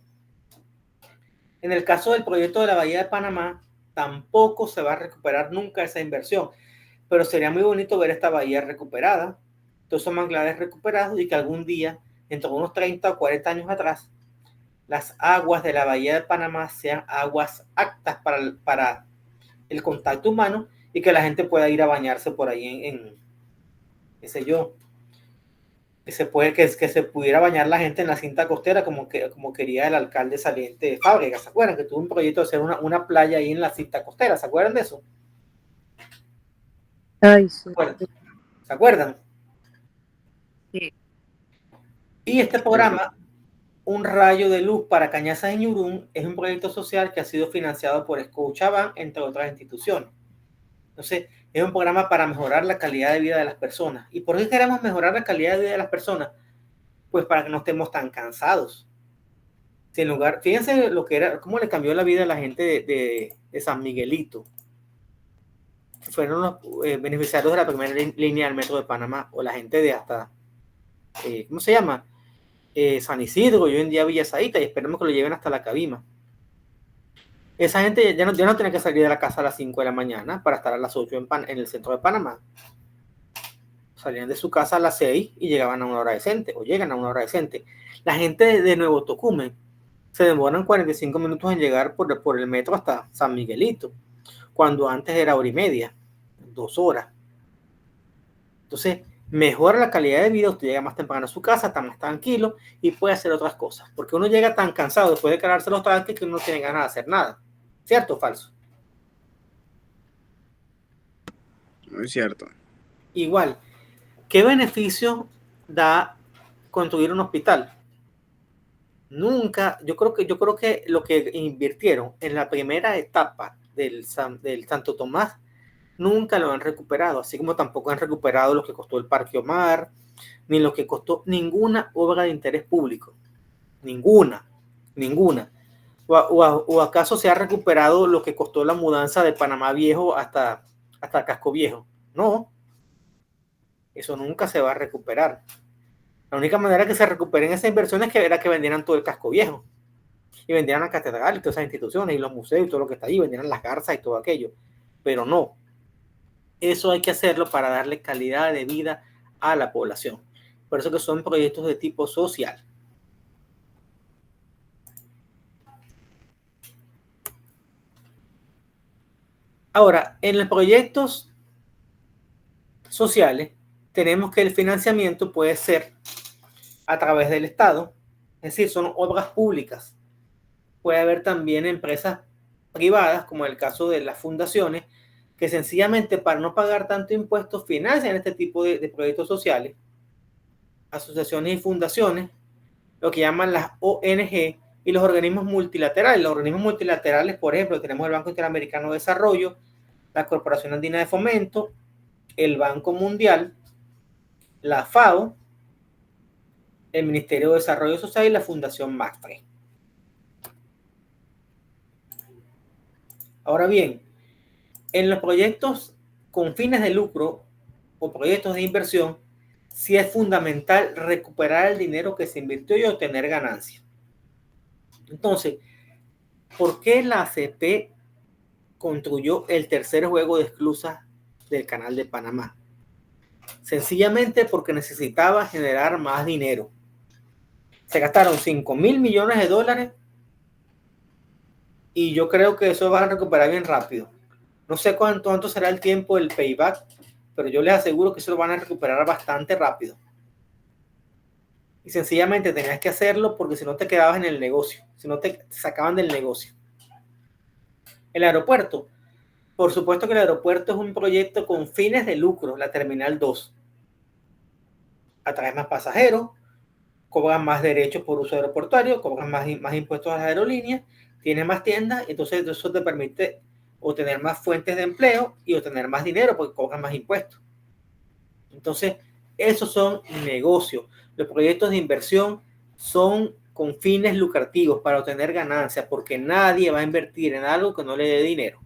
En el caso del proyecto de la Bahía de Panamá, tampoco se va a recuperar nunca esa inversión, pero sería muy bonito ver esta bahía recuperada, todos esos manglares recuperados, y que algún día, dentro de unos 30 o 40 años atrás, las aguas de la Bahía de Panamá sean aguas aptas para el contacto humano y que la gente pueda ir a bañarse por ahí en qué sé yo, que se pudiera bañar la gente en la cinta costera como quería el alcalde saliente de Fábrega. ¿Se acuerdan? Que tuvo un proyecto de hacer una playa ahí en la cinta costera. ¿Se acuerdan de eso? Ay, sí. ¿Se acuerdan? Sí. Y este programa, Un Rayo de Luz para Cañazas en Ñurún, es un proyecto social que ha sido financiado por Scotiabank, entre otras instituciones. Entonces, es un programa para mejorar la calidad de vida de las personas. ¿Y por qué queremos mejorar la calidad de vida de las personas? Pues para que no estemos tan cansados. Sin lugar, fíjense lo que era, cómo le cambió la vida a la gente de San Miguelito, que fueron los beneficiarios de la primera línea del metro de Panamá, o la gente de hasta, ¿cómo se llama? San Isidro, y hoy en día Villa Zaita, y esperemos que lo lleven hasta la Cabima. Esa gente ya no tiene que salir de la casa a las 5 de la mañana para estar a las 8 en el centro de Panamá. Salían de su casa a las 6 y llegaban a una hora decente, o llegan a una hora decente. La gente de Nuevo Tocumen se demoran 45 minutos en llegar por el metro hasta San Miguelito, cuando antes era hora y media, 2 horas. Entonces, mejora la calidad de vida, usted llega más temprano a su casa, está más tranquilo y puede hacer otras cosas, porque uno llega tan cansado después de cargarse los tranques que uno no tiene ganas de hacer nada. ¿Cierto o falso? Muy cierto. Igual, ¿qué beneficio da construir un hospital? Nunca, yo creo que lo que invirtieron en la primera etapa del Santo Tomás nunca lo han recuperado, así como tampoco han recuperado lo que costó el Parque Omar, ni lo que costó ninguna obra de interés público. Ninguna. ¿O acaso se ha recuperado lo que costó la mudanza de Panamá Viejo hasta Casco Viejo? No. Eso nunca se va a recuperar. La única manera que se recuperen esas inversiones era que vendieran todo el Casco Viejo y vendieran la catedral y todas esas instituciones y los museos y todo lo que está ahí, vendieran las garzas y todo aquello. Pero no. Eso hay que hacerlo para darle calidad de vida a la población. Por eso que son proyectos de tipo social. Ahora, en los proyectos sociales, tenemos que el financiamiento puede ser a través del Estado, es decir, son obras públicas. Puede haber también empresas privadas, como el caso de las fundaciones, que sencillamente para no pagar tanto impuestos financian este tipo de proyectos sociales, asociaciones y fundaciones, lo que llaman las ONG, y los organismos multilaterales. Los organismos multilaterales, por ejemplo, tenemos el Banco Interamericano de Desarrollo, la Corporación Andina de Fomento, el Banco Mundial, la FAO, el Ministerio de Desarrollo Social y la Fundación MAFRE. Ahora bien, en los proyectos con fines de lucro o proyectos de inversión, sí es fundamental recuperar el dinero que se invirtió y obtener ganancias. Entonces, ¿por qué la ACP construyó el tercer juego de esclusas del Canal de Panamá? Sencillamente porque necesitaba generar más dinero. Se gastaron 5.000 millones de dólares y yo creo que eso va a recuperar bien rápido. No sé cuánto será el tiempo del payback, pero yo les aseguro que eso lo van a recuperar bastante rápido. Y sencillamente tenías que hacerlo porque si no te quedabas en el negocio, si no te sacaban del negocio. El aeropuerto. Por supuesto que el aeropuerto es un proyecto con fines de lucro, la Terminal 2. Atrae más pasajeros, cobran más derechos por uso aeroportuario, cobran más impuestos a las aerolíneas, tienes más tiendas, entonces eso te permite obtener más fuentes de empleo y obtener más dinero porque cobran más impuestos. Entonces, esos son negocios. Los proyectos de inversión son con fines lucrativos para obtener ganancias, porque nadie va a invertir en algo que no le dé dinero.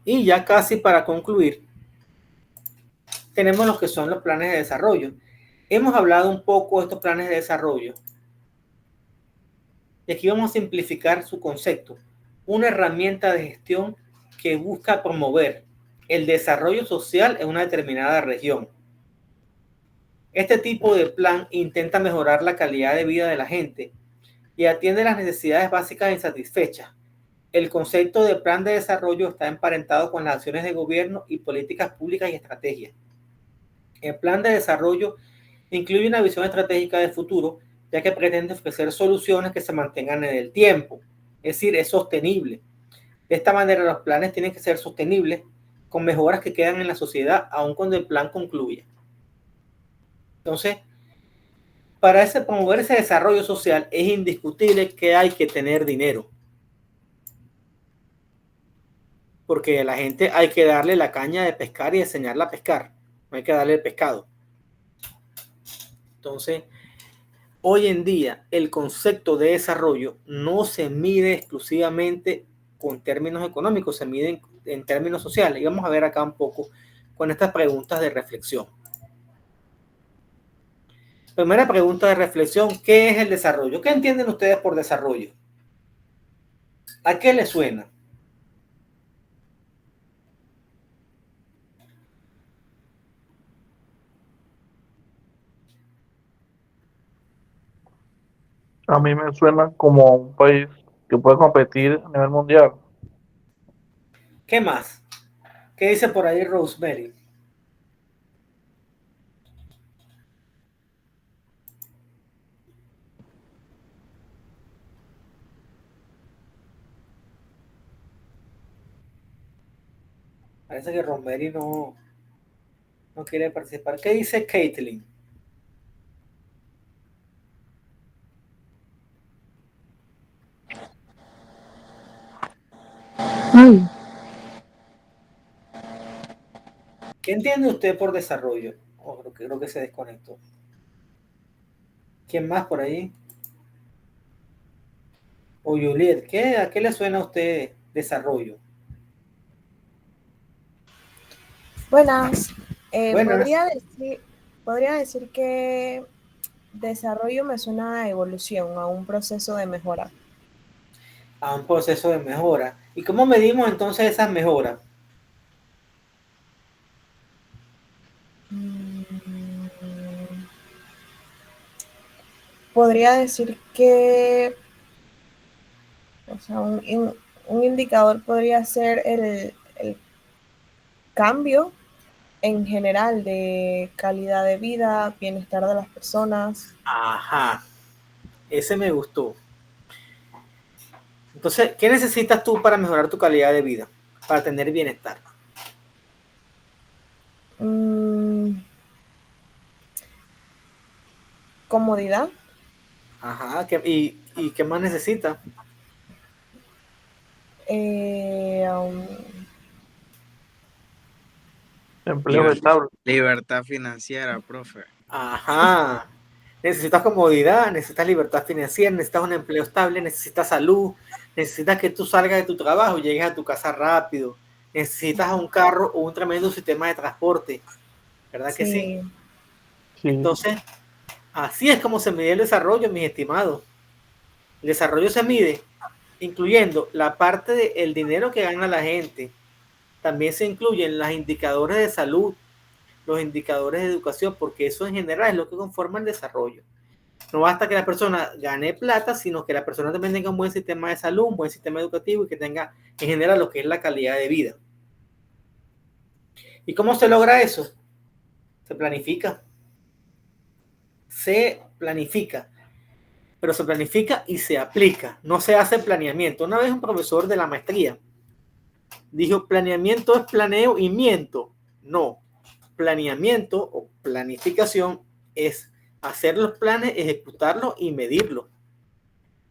Y ya casi para concluir, tenemos los que son los planes de desarrollo. Hemos hablado un poco de estos planes de desarrollo. Y aquí vamos a simplificar su concepto. Una herramienta de gestión que busca promover el desarrollo social en una determinada región. Este tipo de plan intenta mejorar la calidad de vida de la gente y atiende las necesidades básicas insatisfechas. El concepto de plan de desarrollo está emparentado con las acciones de gobierno y políticas públicas y estrategias. El plan de desarrollo incluye una visión estratégica de futuro, ya que pretende ofrecer soluciones que se mantengan en el tiempo, es decir, es sostenible. De esta manera, los planes tienen que ser sostenibles, con mejoras que quedan en la sociedad, aun cuando el plan concluya. Entonces, para promover ese desarrollo social, es indiscutible que hay que tener dinero. Porque a la gente hay que darle la caña de pescar y enseñarla a pescar. No hay que darle el pescado. Entonces, hoy en día, el concepto de desarrollo no se mide exclusivamente con términos económicos, se mide en términos sociales. Y vamos a ver acá un poco con estas preguntas de reflexión. Primera pregunta de reflexión, ¿qué es el desarrollo? ¿Qué entienden ustedes por desarrollo? ¿A qué les suena? A mí me suena como un país que puede competir a nivel mundial. ¿Qué más? ¿Qué dice por ahí Rosemary? Parece que Rosemary no quiere participar. ¿Qué dice Caitlin? ¿Qué entiende usted por desarrollo? Oh, creo que se desconectó. ¿Quién más por ahí? O Juliet, ¿a qué le suena a usted desarrollo? Buenas. Buenas. Podría decir que desarrollo me suena a evolución, a un proceso de mejora. A un proceso de mejora. ¿Y cómo medimos entonces esas mejoras? Podría decir que, o sea, un indicador podría ser el cambio en general de calidad de vida, bienestar de las personas. Ajá, ese me gustó. Entonces, ¿qué necesitas tú para mejorar tu calidad de vida? Para tener bienestar. Comodidad. Ajá, ¿y qué más necesitas? Empleo estable. Libertad financiera, profe. Ajá. Necesitas comodidad, necesitas libertad financiera, necesitas un empleo estable, necesitas salud, necesitas que tú salgas de tu trabajo y llegues a tu casa rápido, necesitas un carro o un tremendo sistema de transporte, ¿verdad que sí? Sí. Entonces, así es como se mide el desarrollo, mis estimados. El desarrollo se mide incluyendo la parte del dinero que gana la gente. También se incluyen los indicadores de salud, los indicadores de educación, porque eso en general es lo que conforma el desarrollo. No basta que la persona gane plata, sino que la persona también tenga un buen sistema de salud, un buen sistema educativo y que tenga en general lo que es la calidad de vida. ¿Y cómo se logra eso? Se planifica. Se planifica. Pero se planifica y se aplica. No se hace planeamiento. Una vez un profesor de la maestría dijo, planeamiento es planeo y miento. No. planeamiento o planificación es hacer los planes, ejecutarlos y medirlos.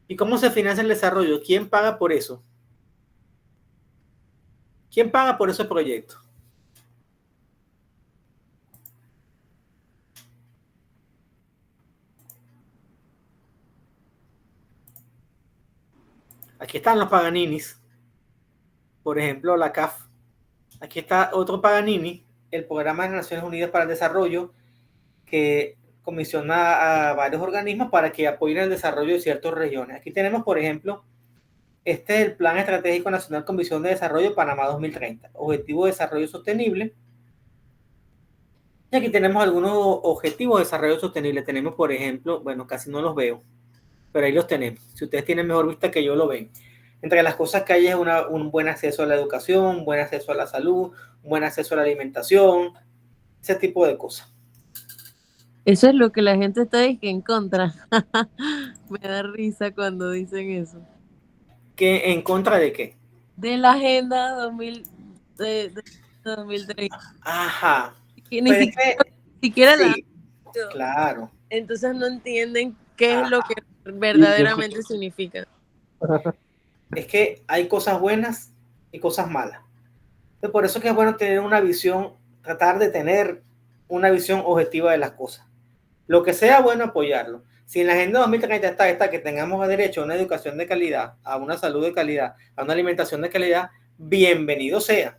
¿Y cómo se financia el desarrollo? ¿Quién paga por eso? ¿Quién paga por ese proyecto? Aquí están los Paganinis, por ejemplo, la CAF. Aquí está otro Paganini, el Programa de las Naciones Unidas para el Desarrollo, que comisiona a varios organismos para que apoyen el desarrollo de ciertas regiones. Aquí tenemos, por ejemplo, este es el Plan Estratégico Nacional con Visión de Desarrollo Panamá 2030, Objetivo de Desarrollo Sostenible. Y aquí tenemos algunos objetivos de desarrollo sostenible. Tenemos, por ejemplo, bueno, casi no los veo, pero ahí los tenemos. Si ustedes tienen mejor vista que yo, lo ven. Entre las cosas que hay es un buen acceso a la educación, un buen acceso a la salud, un buen acceso a la alimentación, ese tipo de cosas. Eso es lo que la gente está en contra. Me da risa cuando dicen eso. ¿En contra de qué? De la agenda 2030. Ajá. Que ni siquiera sí, claro. Entonces no entienden qué es lo que verdaderamente significa. Es que hay cosas buenas y cosas malas. Entonces, por eso es que es bueno tener una visión, tratar de tener una visión objetiva de las cosas. Lo que sea bueno, apoyarlo. Si en la Agenda 2030 está que tengamos derecho a una educación de calidad, a una salud de calidad, a una alimentación de calidad, bienvenido sea.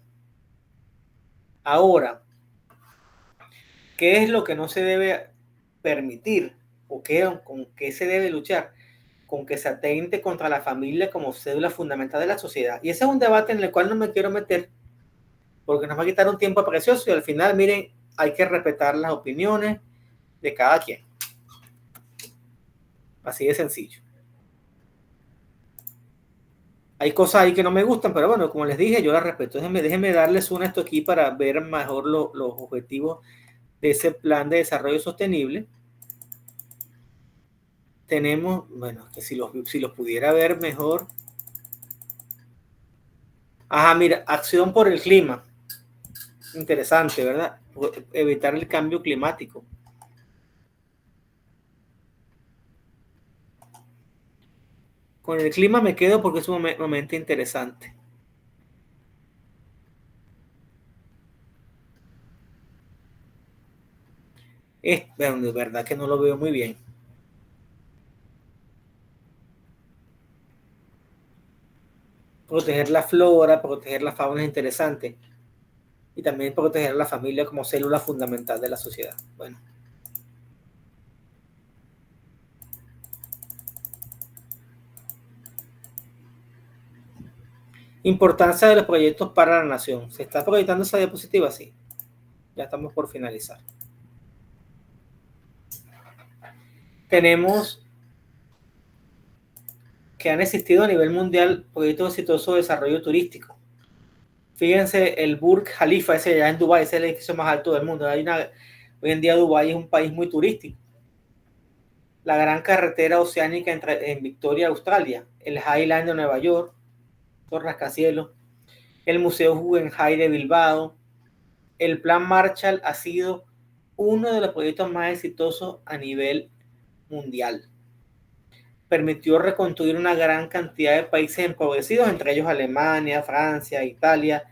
Ahora, ¿qué es lo que no se debe permitir? ¿O con qué se debe luchar? Con que se atente contra la familia como cédula fundamental de la sociedad. Y ese es un debate en el cual no me quiero meter, porque nos va a quitar un tiempo precioso y al final, miren, hay que respetar las opiniones de cada quien. Así de sencillo. Hay cosas ahí que no me gustan, pero bueno, como les dije, yo las respeto. Déjenme darles una esto aquí para ver mejor los objetivos de ese plan de desarrollo sostenible. Tenemos, bueno, que si los pudiera ver mejor. Ajá, mira, acción por el clima. Interesante, ¿verdad? Evitar el cambio climático. Con el clima me quedo porque es sumamente interesante. Bueno, de verdad que no lo veo muy bien. Proteger la flora, proteger la fauna es interesante. Y también proteger a la familia como célula fundamental de la sociedad. Bueno. Importancia de los proyectos para la nación. ¿Se está proyectando esa diapositiva? Sí. Ya estamos por finalizar. Tenemos que han existido a nivel mundial proyectos exitosos de desarrollo turístico. Fíjense el Burj Khalifa, ese allá en Dubái, ese es el edificio más alto del mundo. Hoy en día Dubái es un país muy turístico. La gran carretera oceánica en Victoria, Australia. El High Line de Nueva York. Los rascacielos. El Museo Guggenheim de Bilbao. El Plan Marshall ha sido uno de los proyectos más exitosos a nivel mundial. Permitió reconstruir una gran cantidad de países empobrecidos, entre ellos Alemania, Francia, Italia,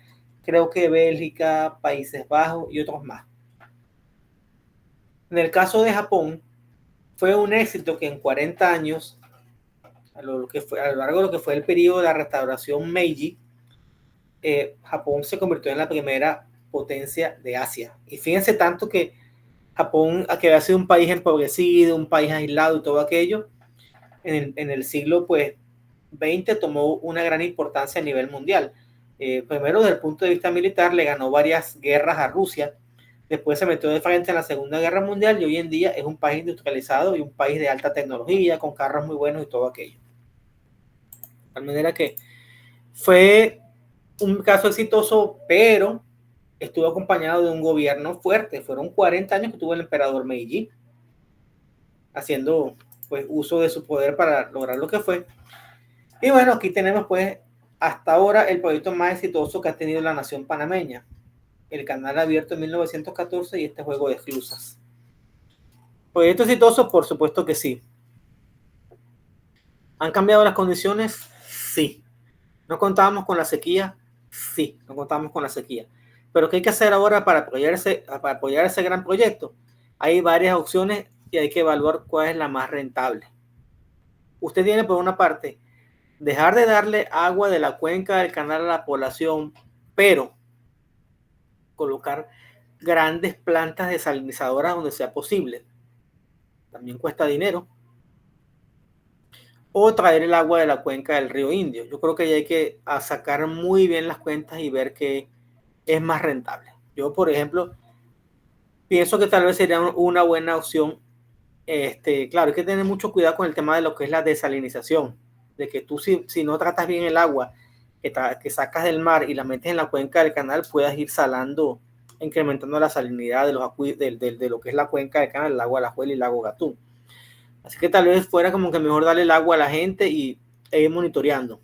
creo que Bélgica, Países Bajos y otros más. En el caso de Japón, fue un éxito que en 40 años, a lo largo de lo que fue el periodo de la restauración Meiji, Japón se convirtió en la primera potencia de Asia. Y fíjense tanto que Japón, que había sido un país empobrecido, un país aislado y todo aquello, en el siglo pues, 20 tomó una gran importancia a nivel mundial. Primero, desde el punto de vista militar, le ganó varias guerras a Rusia. Después se metió de frente en la Segunda Guerra Mundial y hoy en día es un país industrializado y un país de alta tecnología, con carros muy buenos y todo aquello. De tal manera que fue un caso exitoso, pero estuvo acompañado de un gobierno fuerte. Fueron 40 años que tuvo el emperador Meiji, haciendo pues uso de su poder para lograr lo que fue. Y bueno, aquí tenemos pues hasta ahora el proyecto más exitoso que ha tenido la nación panameña. el canal abierto en 1914 y este juego de esclusas. ¿Proyecto exitoso? Por supuesto que sí. ¿Han cambiado las condiciones? Sí. ¿No contábamos con la sequía? Sí, no contábamos con la sequía. Pero ¿qué hay que hacer ahora para apoyar ese gran proyecto? Hay varias opciones y hay que evaluar cuál es la más rentable. Usted tiene, por una parte, dejar de darle agua de la cuenca del canal a la población, pero colocar grandes plantas desalinizadoras donde sea posible. También cuesta dinero. O traer el agua de la cuenca del río Indio. Yo creo que ya hay que sacar muy bien las cuentas y ver qué es más rentable. Yo, por ejemplo, pienso que tal vez sería una buena opción. Claro, hay que tener mucho cuidado con el tema de lo que es la desalinización. De que tú, si no tratas bien el agua que sacas del mar y la metes en la cuenca del canal, puedas ir salando, incrementando la salinidad de lo que es la cuenca del canal, el agua de la Juela y el lago Gatún. Así que tal vez fuera como que mejor darle el agua a la gente e ir monitoreando.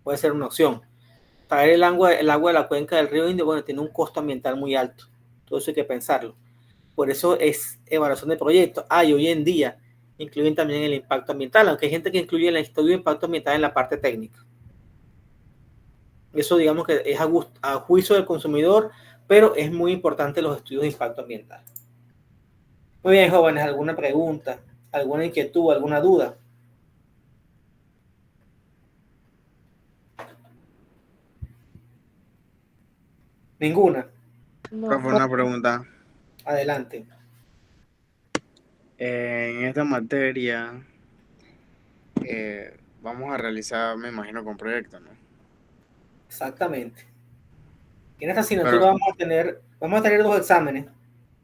Puede ser una opción. Traer el agua de la cuenca del río Indio, bueno, tiene un costo ambiental muy alto. Todo eso hay que pensarlo. Por eso es evaluación de proyectos. Y hoy en día incluyen también el impacto ambiental, aunque hay gente que incluye el estudio de impacto ambiental en la parte técnica. Eso digamos que es a juicio del consumidor, pero es muy importante los estudios de impacto ambiental. Muy bien, jóvenes, ¿alguna pregunta, alguna inquietud, alguna duda? ¿Ninguna? No. Profe, una pregunta. Adelante. En esta materia vamos a realizar, me imagino, con proyectos, ¿no? Exactamente. En esta asignatura Pero, vamos a tener 2 exámenes,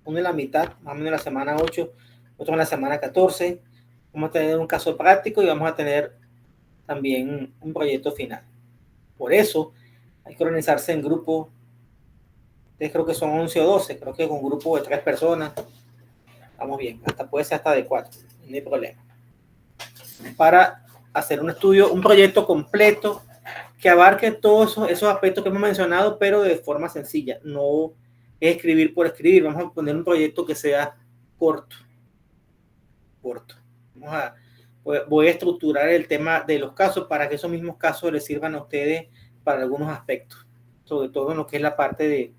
uno en la mitad, más o menos en la semana 8, otro en la semana 14. Vamos a tener un caso práctico y vamos a tener también un proyecto final. Por eso hay que organizarse en grupos. Ustedes creo que son 11 o 12, creo que con un grupo de 3 personas estamos bien, puede ser hasta de 4, no hay problema. Para hacer un estudio, un proyecto completo que abarque todos esos aspectos que hemos mencionado, pero de forma sencilla. No es escribir por escribir. Vamos a poner un proyecto que sea corto. Voy a estructurar el tema de los casos para que esos mismos casos les sirvan a ustedes para algunos aspectos. Sobre todo en lo que es la parte de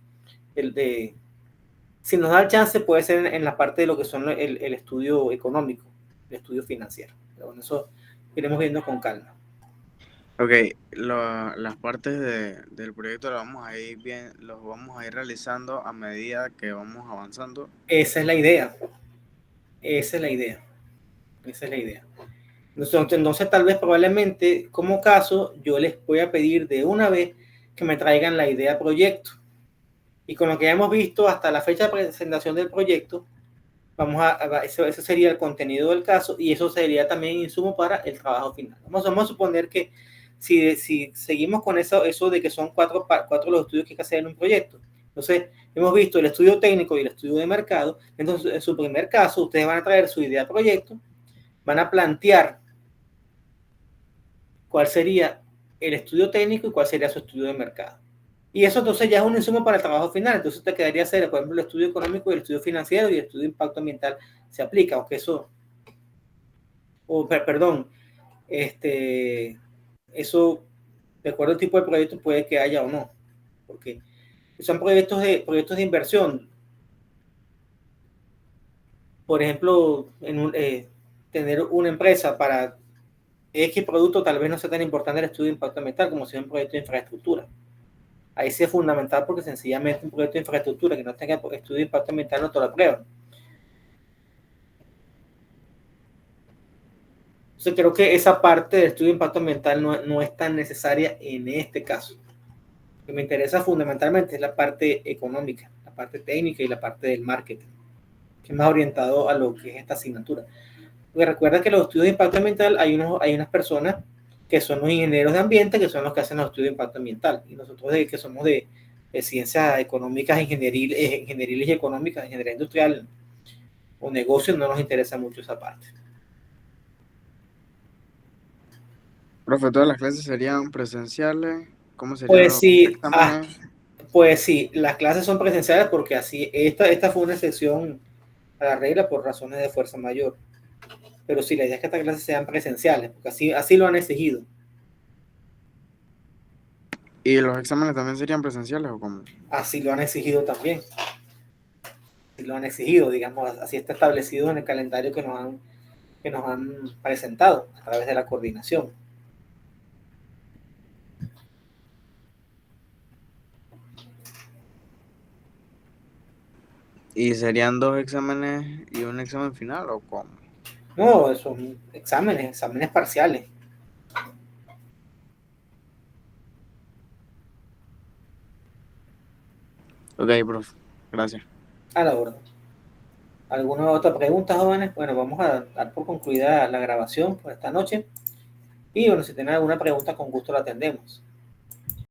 si nos da el chance, puede ser en la parte de lo que son el estudio económico, el estudio financiero. Pero bueno, eso iremos viendo con calma. ok, las partes del proyecto los vamos a ir realizando a medida que vamos avanzando. Esa es la idea. Esa es la idea. Entonces, tal vez probablemente, como caso, yo les voy a pedir de una vez que me traigan la idea proyecto. Y con lo que ya hemos visto hasta la fecha de presentación del proyecto, eso sería el contenido del caso y eso sería también insumo para el trabajo final. Vamos a suponer que si seguimos con eso de que son cuatro los estudios que hay que hacer en un proyecto. Entonces, hemos visto el estudio técnico y el estudio de mercado. Entonces, en su primer caso, ustedes van a traer su idea de proyecto, van a plantear cuál sería el estudio técnico y cuál sería su estudio de mercado. Y eso entonces ya es un insumo para el trabajo final. Entonces te quedaría hacer, por ejemplo, el estudio económico y el estudio financiero y el estudio de impacto ambiental se aplica, aunque eso, perdón, eso, de acuerdo al tipo de proyecto, puede que haya o no, porque son proyectos de inversión. Por ejemplo, tener una empresa para X producto tal vez no sea tan importante el estudio de impacto ambiental como si es un proyecto de infraestructura. Ahí sí es fundamental porque sencillamente un proyecto de infraestructura que no tenga estudio de impacto ambiental no te lo aprueban. Entonces creo que esa parte del estudio de impacto ambiental no es tan necesaria en este caso. Lo que me interesa fundamentalmente es la parte económica, la parte técnica y la parte del marketing, que es más orientado a lo que es esta asignatura. Porque recuerda que los estudios de impacto ambiental hay unas personas que son los ingenieros de ambiente, que son los que hacen los estudios de impacto ambiental, y nosotros que somos de ciencias económicas, ingenieriles y económicas, ingeniería industrial o negocios, no nos interesa mucho esa parte. Profe, ¿todas las clases serían presenciales? ¿Cómo serían Pues los sí, exámenes? Pues sí, las clases son presenciales porque así, esta fue una excepción a la regla por razones de fuerza mayor. Pero sí, la idea es que estas clases sean presenciales, porque así lo han exigido. ¿Y los exámenes también serían presenciales o cómo? Así lo han exigido también. Así lo han exigido, digamos, así está establecido en el calendario que nos han presentado a través de la coordinación. ¿Y serían 2 exámenes y un examen final o cómo? No, son exámenes parciales. Ok, profe. Gracias. A la orden. ¿Alguna otra pregunta, jóvenes? Bueno, vamos a dar por concluida la grabación por esta noche. Y bueno, si tienen alguna pregunta, con gusto la atendemos.